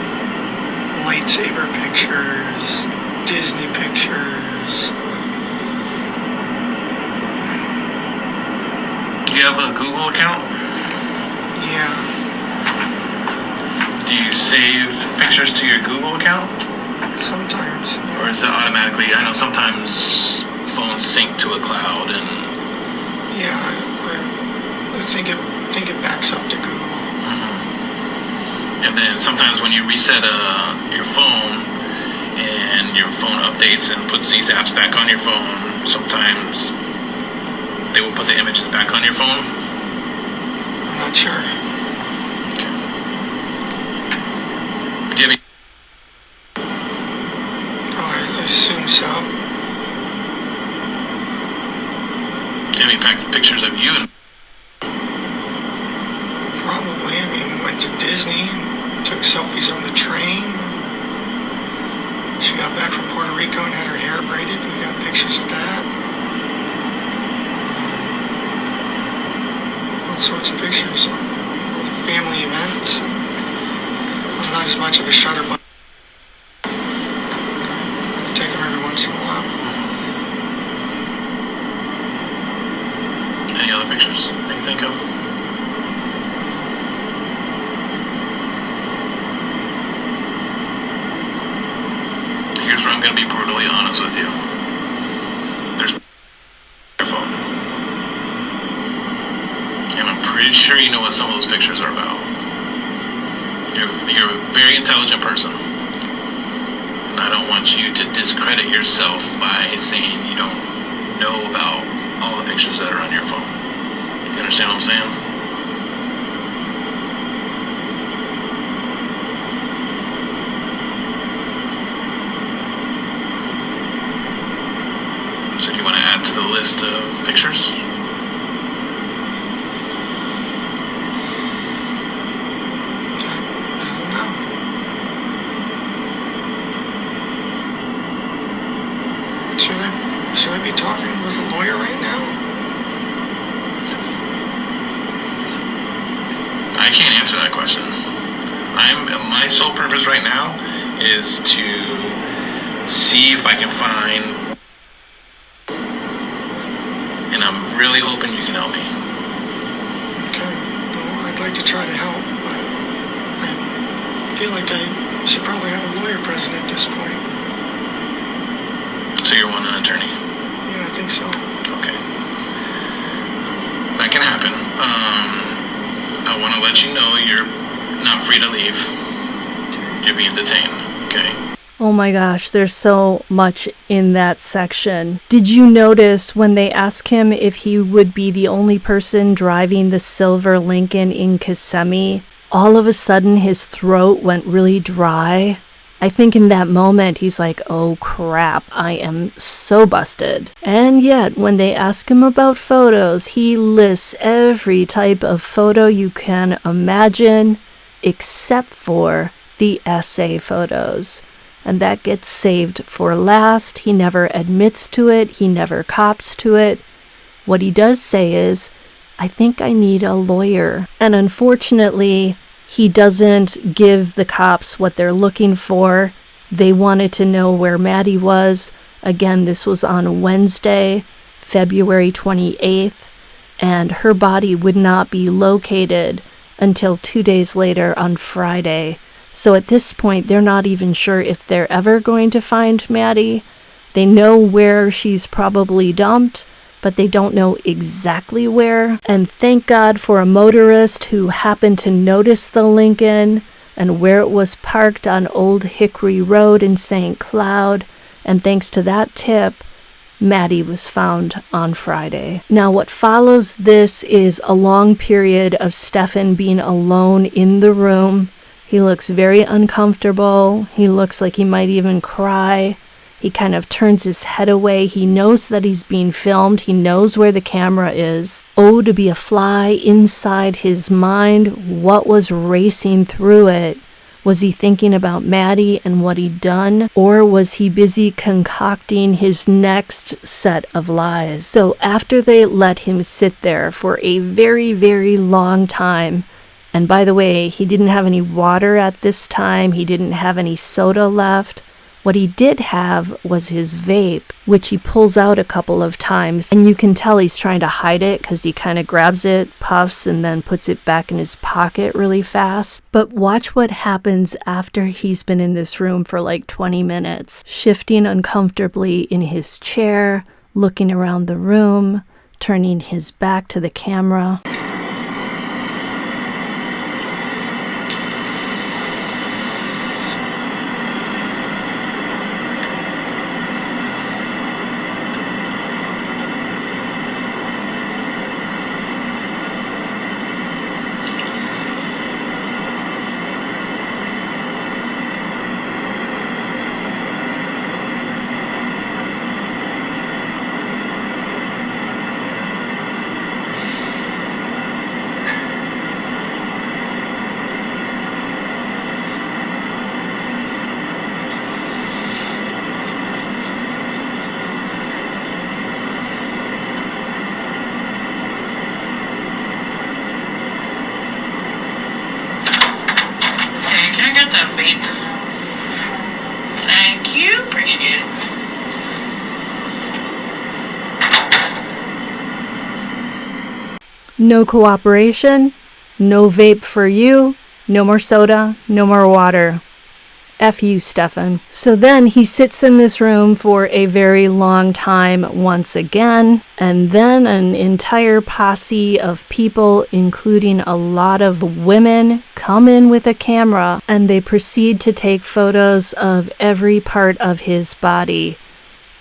lightsaber pictures, Disney pictures. You have a Google account? Yeah. Do you save pictures to your Google account? Sometimes. Or is it automatically? I know sometimes phones sync to a cloud and... Yeah, I think it backs up to Google. And then sometimes when you reset your phone and your phone updates and puts these apps back on your phone, sometimes they will put the images back on your phone. I'm not sure. Okay. Do you have any... Oh, I assume so. Do you have any pictures of you? Probably. I mean, we went to Disney. Took selfies on the train. She got back from Puerto Rico and had her hair braided. We got pictures of that. All sorts of pictures of family events. I'm not as much of a shutter, but I take them every once in a while. Any other pictures that you think of? Here's where I'm going to be brutally honest with you. There's your phone. And I'm pretty sure you know what some of those pictures are about. You're a very intelligent person. And I don't want you to discredit yourself by saying you don't know about all the pictures that are on your phone. You understand what I'm saying? So do you want to add to the list of pictures? I don't know. Should I be talking with a lawyer right now? I can't answer that question. My sole purpose right now is to see if I can find... And I'm really hoping you can help me. Okay. Well, I'd like to try to help, but I feel like I should probably have a lawyer present at this point. So you want an attorney? Yeah, I think so. Okay. That can happen. I want to let you know you're not free to leave. You're being detained, okay? Oh my gosh, there's so much in that section. Did you notice when they asked him if he would be the only person driving the silver Lincoln in Kissimmee, all of a sudden his throat went really dry? I think in that moment he's like, oh crap, I am so busted. And yet when they ask him about photos, he lists every type of photo you can imagine except for the essay photos. And that gets saved for last. He never admits to it. He never cops to it. What he does say is, I think I need a lawyer. And unfortunately, he doesn't give the cops what they're looking for. They wanted to know where Maddie was. Again, this was on Wednesday, February 28th, and her body would not be located until 2 days later on Friday. So at this point, they're not even sure if they're ever going to find Maddie. They know where she's probably dumped, but they don't know exactly where. And thank God for a motorist who happened to notice the Lincoln and where it was parked on Old Hickory Road in St. Cloud. And thanks to that tip, Maddie was found on Friday. Now, what follows this is a long period of Stephan being alone in the room. He looks very uncomfortable. He looks like he might even cry. He kind of turns his head away. He knows that he's being filmed. He knows where the camera is. Oh, to be a fly inside his mind. What was racing through it? Was he thinking about Maddie and what he'd done? Or was he busy concocting his next set of lies? So after they let him sit there for a very, very long time, and by the way, he didn't have any water at this time. He didn't have any soda left. What he did have was his vape, which he pulls out a couple of times. And you can tell he's trying to hide it because he kind of grabs it, puffs, and then puts it back in his pocket really fast. But watch what happens after he's been in this room for like 20 minutes, shifting uncomfortably in his chair, looking around the room, turning his back to the camera. Thank you. Appreciate it. No cooperation, no vape for you, no more soda, no more water. F you, Stephan. So then he sits in this room for a very long time once again, and then an entire posse of people, including a lot of women, come in with a camera, and they proceed to take photos of every part of his body.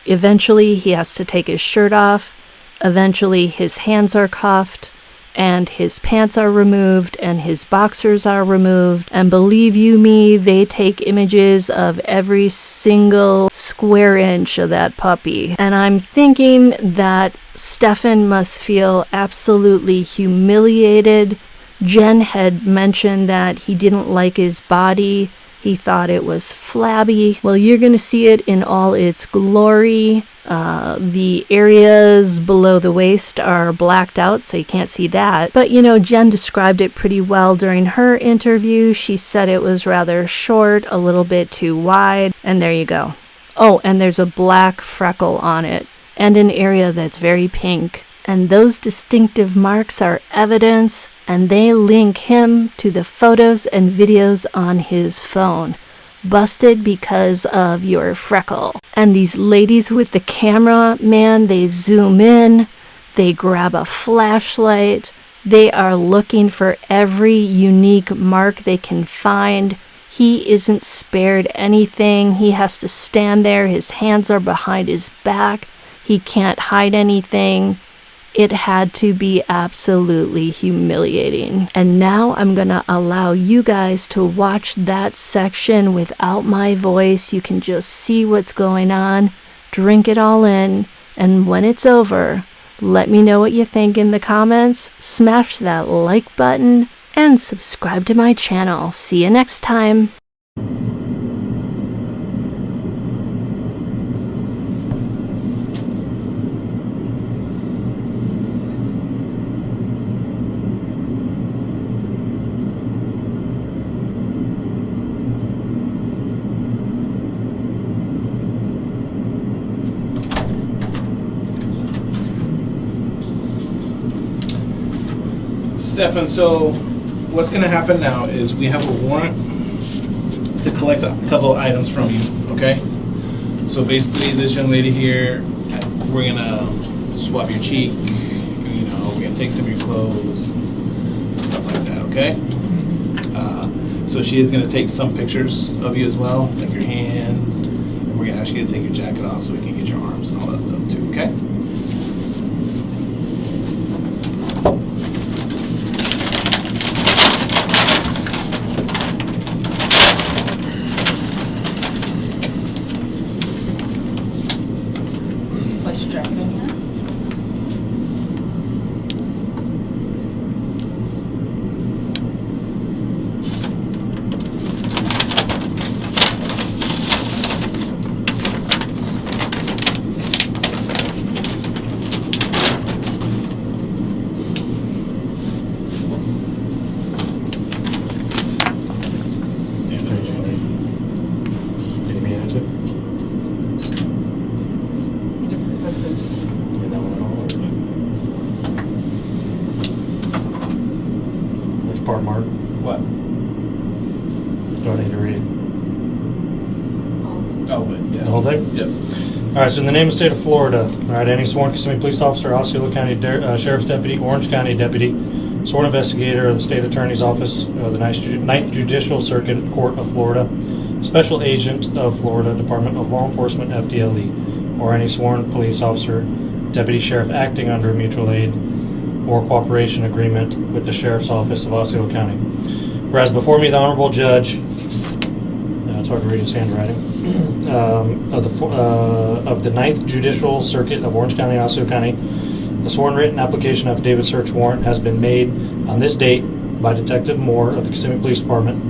Eventually, he has to take his shirt off. Eventually, his hands are cuffed, and his pants are removed, and his boxers are removed. And believe you me, they take images of every single square inch of that puppy. And I'm thinking that Stephan must feel absolutely humiliated. Jenn had mentioned that he didn't like his body. He thought it was flabby. Well, you're going to see it in all its glory. The areas below the waist are blacked out, so you can't see that. But, you know, Jenn described it pretty well during her interview. She said it was rather short, a little bit too wide, and there you go. Oh, and there's a black freckle on it, and an area that's very pink. And those distinctive marks are evidence, and they link him to the photos and videos on his phone. Busted because of your freckle. And these ladies with the camera, man, they zoom in, they grab a flashlight, they are looking for every unique mark they can find. He isn't spared anything. He has to stand there, his hands are behind his back, he can't hide anything. It had to be absolutely humiliating. And now I'm gonna allow you guys to watch that section without my voice. You can just see what's going on, drink it all in, and when it's over, let me know what you think in the comments, smash that like button, and subscribe to my channel. See you next time. Stephan, so what's going to happen now is we have a warrant to collect a couple of items from you, okay? So basically this young lady here, we're going to swab your cheek. You know, we're gonna take some of your clothes, stuff like that. Okay. So she is gonna take some pictures of you as well, like your hands, and we're gonna ask you to take your jacket off so we can get your arms and all that stuff too. Okay. Place your jacket in here. Which part, Mark? What? Do I need to read it? Oh, but yeah. The whole thing? Yep. All right, so in the name of the state of Florida, all right, any sworn Kissimmee police officer, Osceola County Sheriff's Deputy, Orange County Deputy, sworn investigator of the State Attorney's Office of the Ninth Judicial Circuit Court of Florida, Special Agent of Florida Department of Law Enforcement, FDLE, or any sworn police officer, Deputy Sheriff acting under a mutual aid or cooperation agreement with the Sheriff's Office of Osceola County. Whereas before me, the Honorable Judge, it's hard to read his handwriting, of the Ninth Judicial Circuit of Orange County, Osceola County, the sworn written application affidavit search warrant has been made on this date by Detective Moore of the Kissimmee Police Department,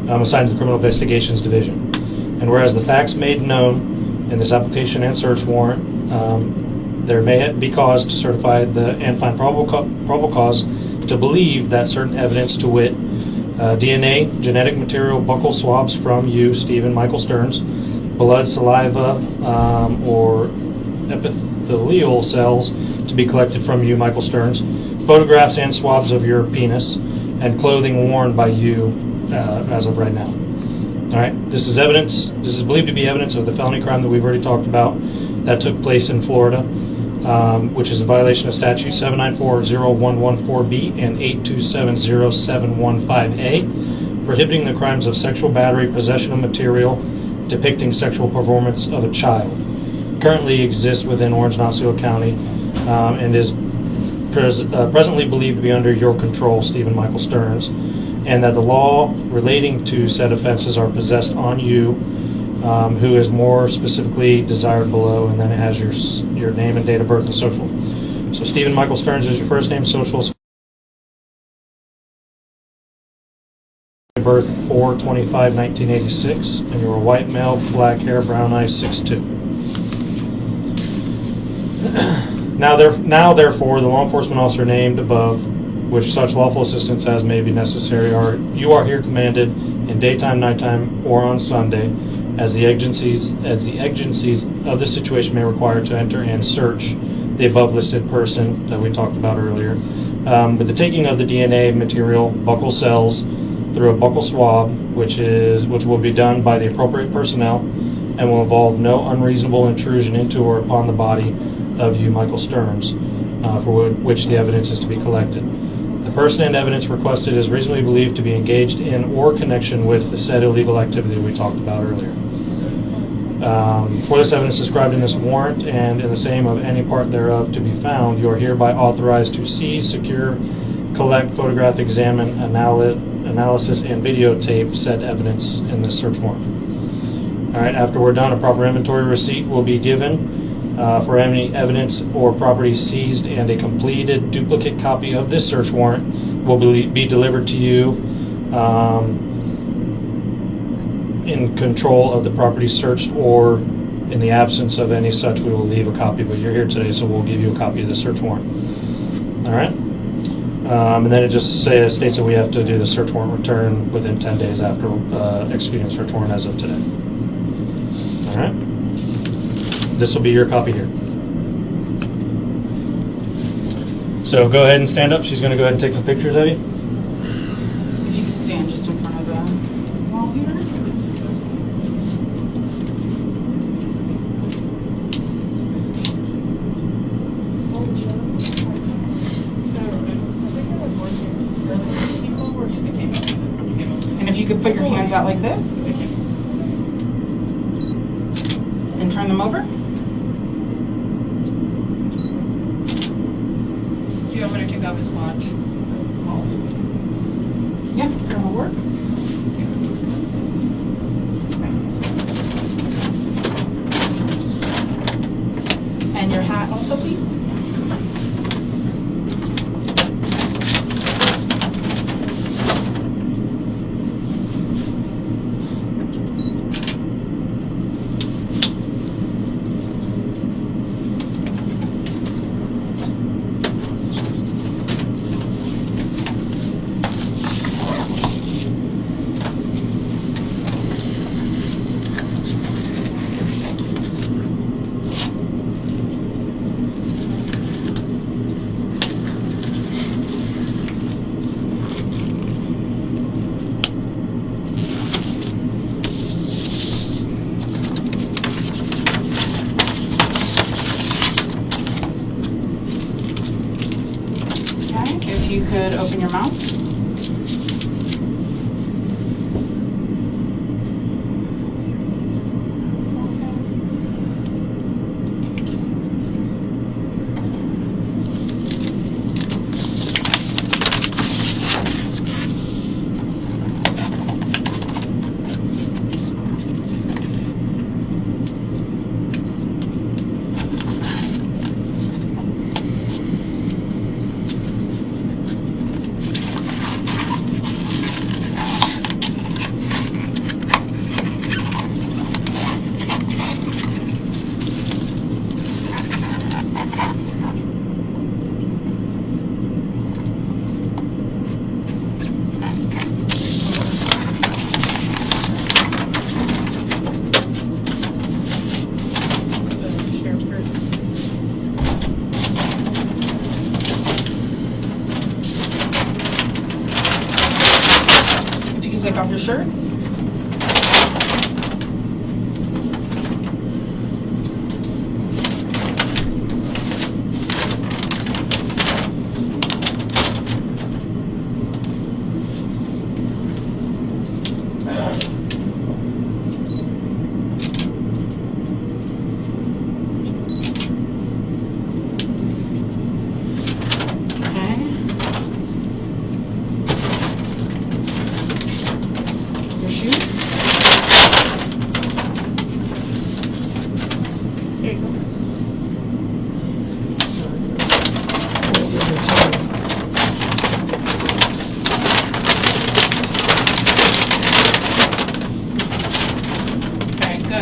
assigned to the Criminal Investigations Division. And whereas the facts made known in this application and search warrant, there may be cause to certify and find probable cause to believe that certain evidence, to wit, DNA, genetic material, buccal swabs from you, Stephen Michael Sterns, blood, saliva, or epithelial cells to be collected from you, Michael Sterns, photographs and swabs of your penis, and clothing worn by you as of right now. All right, this is evidence. This is believed to be evidence of the felony crime that we've already talked about that took place in Florida, which is a violation of statute 7940114B and 8270715A, prohibiting the crimes of sexual battery, possession of material depicting sexual performance of a child. Currently exists within Orange and Osceola County, and is presently believed to be under your control, Stephen Michael Sterns, and that the law relating to said offenses are possessed on you, who is more specifically desired below, and then it has your name and date of birth and social. So Stephen Michael Sterns is your first name, social is birth 4/25/1986, and you're a white male, black hair, brown eyes, 6'2". Now therefore, the law enforcement officer named above, which such lawful assistance as may be necessary, you are here commanded in daytime, nighttime, or on Sunday, as the exigencies of this situation may require, to enter and search the above listed person that we talked about earlier, with the taking of the DNA material, buccal cells, through a buccal swab, which will be done by the appropriate personnel, and will involve no unreasonable intrusion into or upon the body of you, Michael Sterns, for which the evidence is to be collected. The person and evidence requested is reasonably believed to be engaged in or connection with the said illegal activity we talked about earlier. For this evidence described in this warrant and in the same of any part thereof to be found, you are hereby authorized to seize, secure, collect, photograph, examine, analysis, and videotape said evidence in this search warrant. All right, after we're done, a proper inventory receipt will be given for any evidence or property seized, and a completed duplicate copy of this search warrant will be delivered to you in control of the property searched, or in the absence of any such, we will leave a copy, but you're here today, so we'll give you a copy of the search warrant. All right? And then it just states that we have to do the search warrant return within 10 days after executing the search warrant as of today. All right? This will be your copy here. So go ahead and stand up. She's going to go ahead and take some pictures of you. If you could stand just in front of the wall here. could put your hands out like this. And turn them over. Do you want me to take off his watch? Yeah, that'll work. And your hat also, please. If you could open your mouth. Take off your shirt.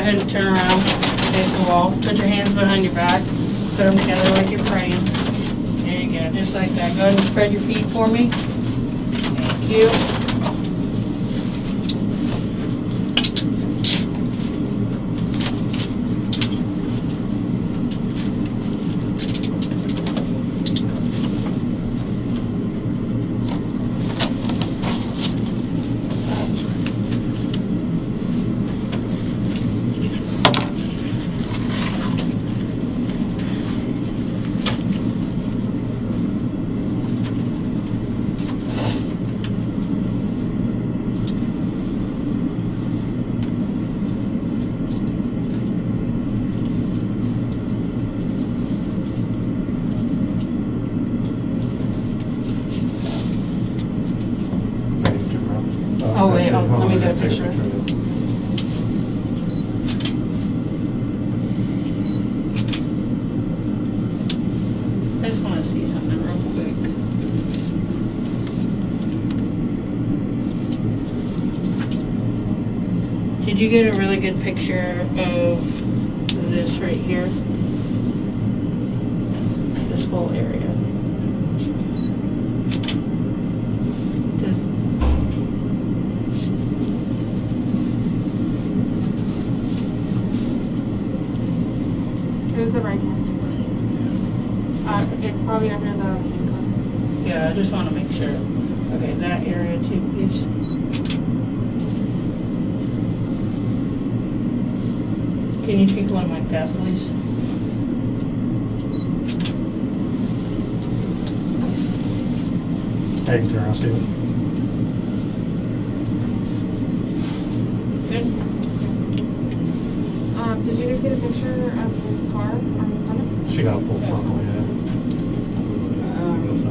And turn around, face the wall. Put your hands behind your back. Put them together like you're praying. There you go, just like that. Go ahead and spread your feet for me. Thank you. Oh wait, let me get a picture. I just want to see something real quick. Did you get a really good picture of this right here? This whole area. Who's the right hand? It's probably under the handcuff. Yeah, I just want to make sure. Okay, that area too, please. Can you take one like that, please? Hey, turn around, Stephen. picture of his scar on his stomach? She got a full frontal, yeah.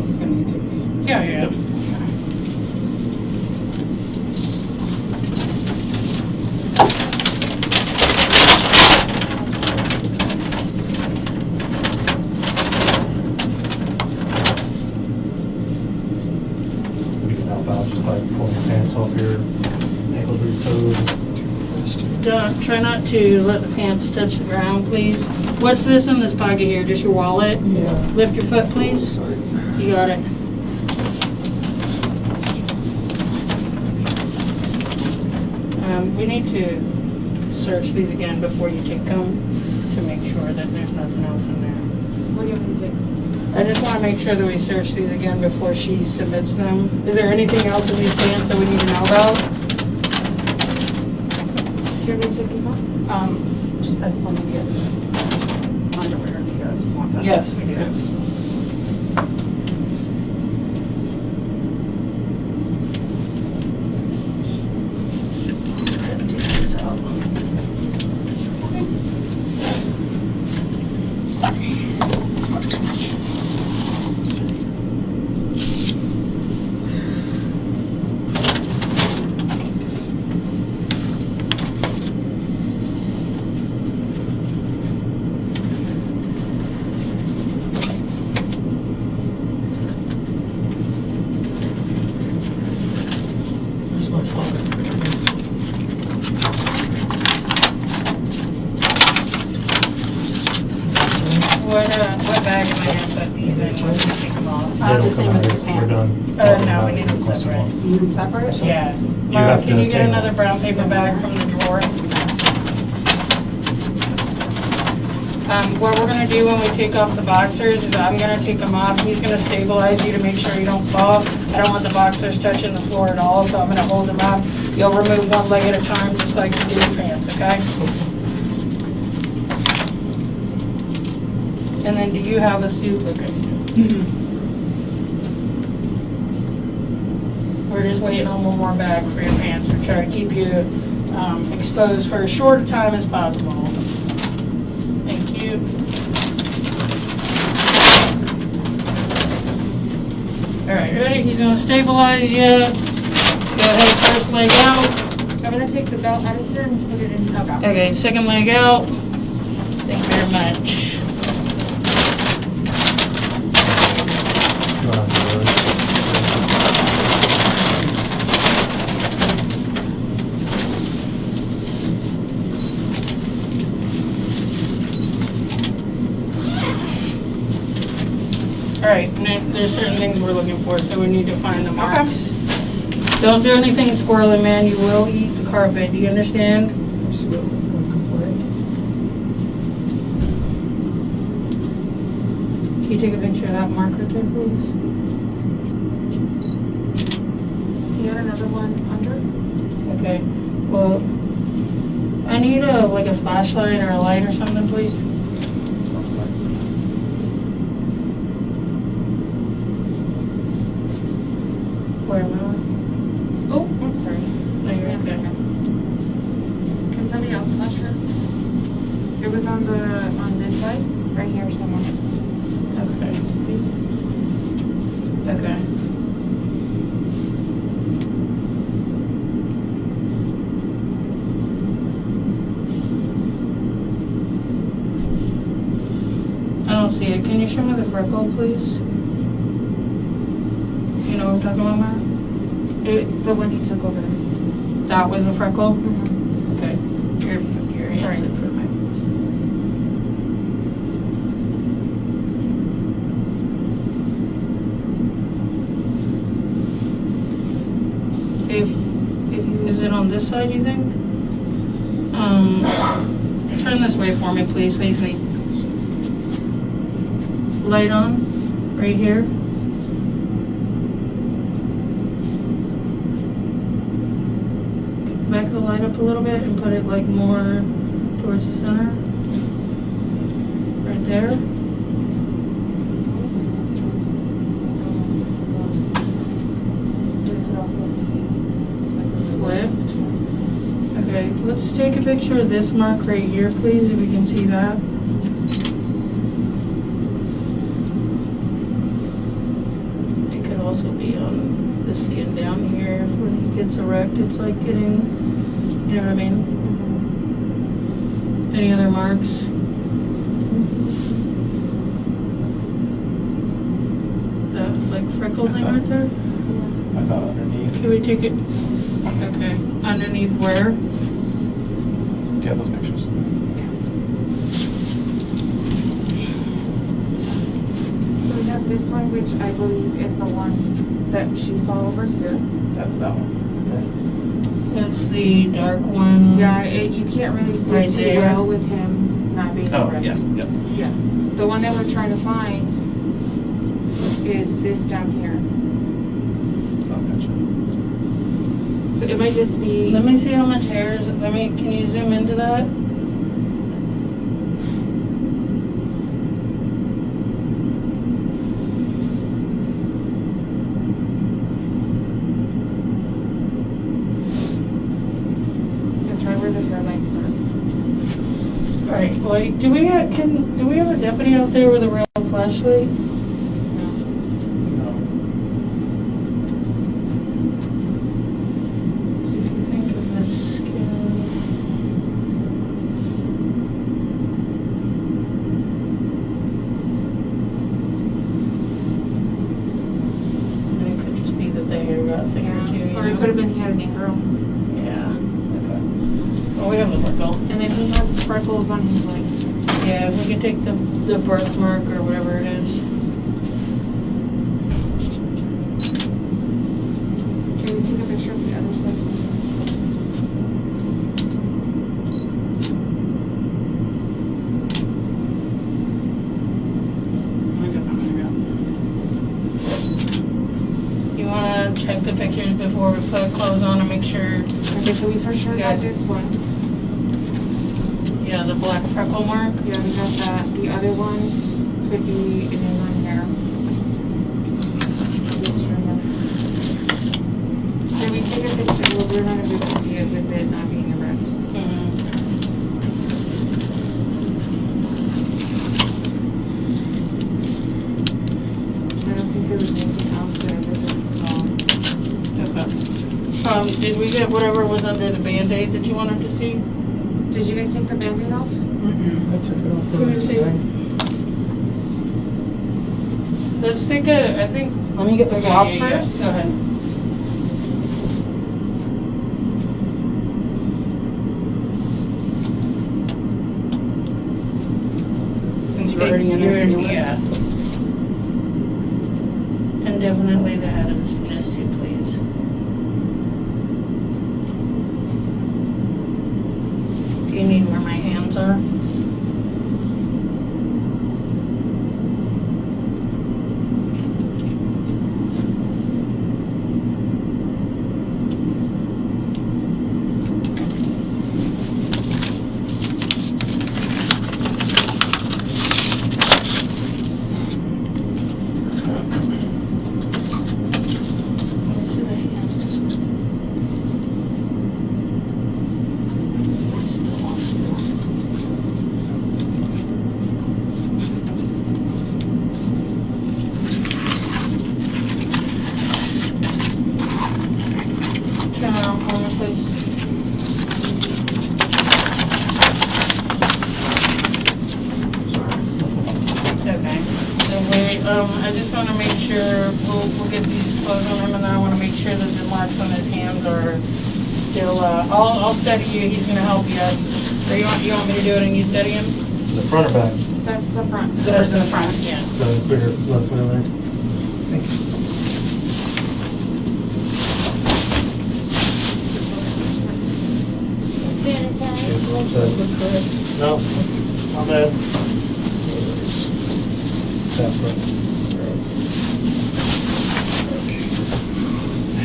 It's gonna need to take. Yeah. You can help out just by pulling your pants off your ankles or your toes. Try not to let the pants touch the ground, please. What's this in this pocket here? Just your wallet? Yeah. Lift your foot, please. Sorry. You got it. We need to search these again before you take them to make sure that there's nothing else in there. What do you want me to do? I just want to make sure that we search these again before she submits them. Is there anything else in these pants that we need to know about? Do you want me to take these off? Just I still need to get underwear. Do you guys want that? Yes, we do. What bag am I gonna put these in once we take them off? They The don't same come as out. his We're pants. done. No, we need them separate. You need them separate? Yeah. You Mara, have can to you get take another them. brown paper bag from the drawer? What we're gonna do when we take off the boxers is I'm gonna take them off. He's gonna stabilize you to make sure you don't fall. I don't want the boxers touching the floor at all, so I'm gonna hold them up. You'll remove one leg at a time, just like you do your pants, okay? And then do you have a suit? Okay. We're just waiting on one more bag for your pants. We're trying to keep you exposed for as short a time as possible. Thank you. Alright, ready? He's going to stabilize you. Go ahead, first leg out. I'm gonna take the belt out of here and put it in. Okay. Okay, second leg out. Thank you very much. Alright, there's certain things we're looking for, so we need to find the marks. Don't do anything squirrely, man. You will eat the carpet. Do you understand? Can you take a picture of that marker there, please? You got another one under? Okay. Well, I need a flashlight or a light or something, please. Where am I? Oh, I'm sorry. No, you're Yes, okay. Can somebody else flash her? It was on this side? Right here somewhere. Okay. See? Okay. I don't see it. Can you show me the freckle, please? You know what I'm talking about, Mara? It's the one you took over there. That was a freckle? Mm-hmm. Okay. Your Sorry. hands in for my... Is it on this side, you think? Turn this way for me, please. Face me. Light on, right here. Back the light up a little bit and put it like more towards the center. Right there. Flipped. Okay, let's take a picture of this mark right here, please, if we can see that. It could also be on the skin down here when he gets erect. It's like getting, you know what I mean? Any other marks? That like freckle thing right there? I thought underneath. Can we take it? Okay. Underneath where? Do you have those pictures? So we have this one, which I believe is the one that she saw over here. That's that one. That's the dark one. Yeah, you can't really see Right it too there. well with him not being Oh, erect. yeah, yeah. Yeah. The one that we're trying to find is this down here. Oh, gotcha. So it might just be. Let me see how much hair is. Can you zoom into that? It's right where the hairline starts. Alright, well, do we have a deputy out there with a real flashlight? No. No. If you think of the skin. And it could just be that the hair got thicker too. Or it could have been he had an ingrown. Yeah. Okay. Well, we have the freckle. And then he has freckles on his leg. Yeah, if we could take the birthmark or whatever it is. Can we take a picture of the other side? You want to check the pictures before we put clothes on and make sure. Okay, so we for sure got this one. Yeah, the black freckle mark. Yeah, we got that. The other one could be an inline hair. This trimmer. Can we take a picture? Well, we're not able to see it with it not being erect. I don't think there was anything else that I really saw. Okay. Did we get whatever was under the Band-Aid that you wanted to see? Did you guys take the Band-Aid off? I took it off. Can we see? Let's take I think. Let me get the swabs first. Go ahead. Since you're already in there. Yeah. And definitely the head of his penis too, please. Do you need where my hands are? I just want to make sure we'll get these clothes on him, and then I want to make sure that the marks on his hands are still. I'll steady you. He's going to help you. Or you want me to do it and you steady him? The front or back? That's the front. That's in the front. Yeah. The bigger left one there. Thank you. No, I'm bad. That's right.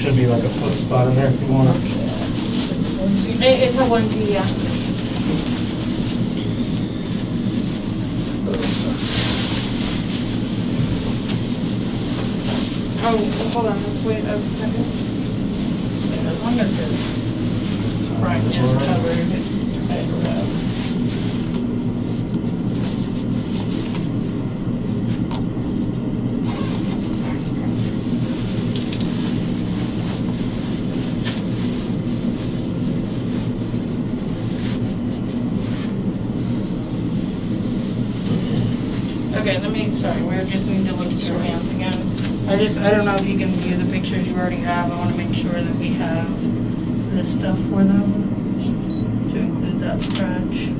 Should be like a foot spot in there if you want. It's a onesie, yeah. Oh, hold on. Let's wait a second. As long as his front is covered. Okay, sorry, we just need to look at your hands again. I don't know if you can view the pictures you already have. I want to make sure that we have this stuff for them, to include that scratch. You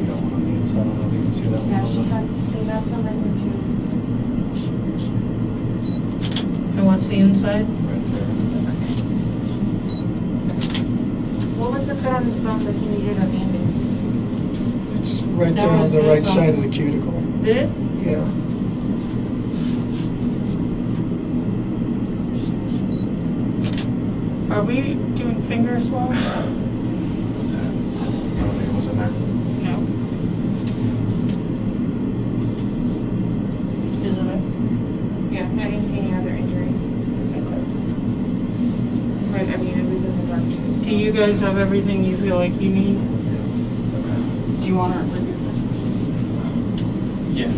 don't want on the inside, I don't know if you can see that one. Yeah, they have some right here too. And what's the inside? Right there. What was the cut on his thumb that he needed a bandage? It's right there on the right side of the cuticle. This? Yeah. Are we doing finger swabs? Was that? I don't think it was in there. No. Isn't it? Yeah, I didn't see any other injuries. But I mean, it was in the dark too. So. Do you guys have everything you feel like you need? Do you want to review Yeah.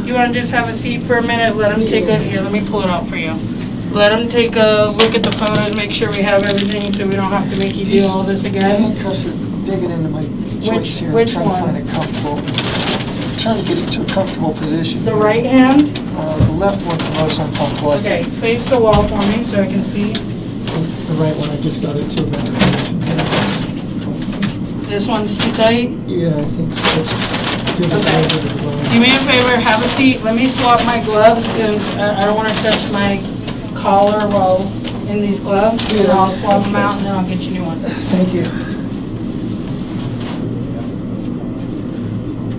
You want to just have a seat for a minute? Let him take a, here, let me pull it out for you. Let him take a look at the photos, make sure we have everything so we don't have to make you do all this again. Handcuffs are digging into my joints here. Which I'm trying one? to find it comfortable. I'm trying to get it to a comfortable position. The right hand? The left one's the most uncomfortable. Okay, face the wall for me so I can see. The right one, I just got it to a better position. This one's too tight? Yeah, I think so. Okay. Do me a favor, have a seat. Let me swap my gloves since I don't want to touch my collar while in these gloves. Yeah. I'll swap them out and then I'll get you new ones. Thank you.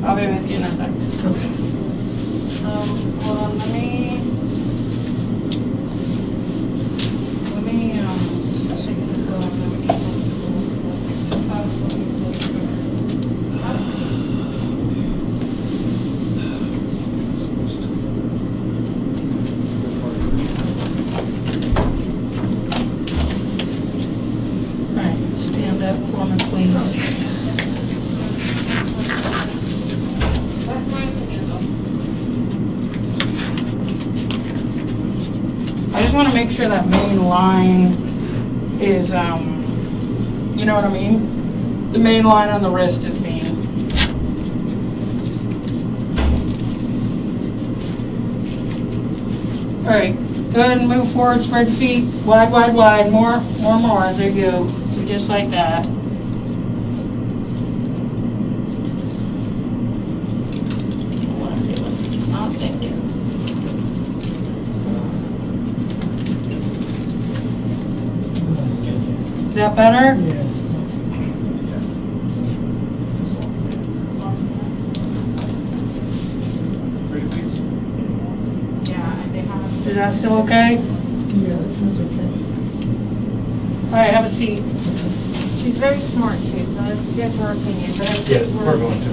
I'll be with you in a second. Okay. Hold on, let me take this off and then we can Alright, stand up for me, please. I just want to make sure that main line is, you know what I mean? The main line on the wrist is seen. All right, go ahead and move forward, spread feet, wide, wide, wide, more, there you go, just like that. What I'm doing, not thinking. Is that better? Yeah. Is that still okay? Yeah, that's okay. All right, have a seat. She's very smart too, so let's get her opinion. But I Yeah, think we're going to.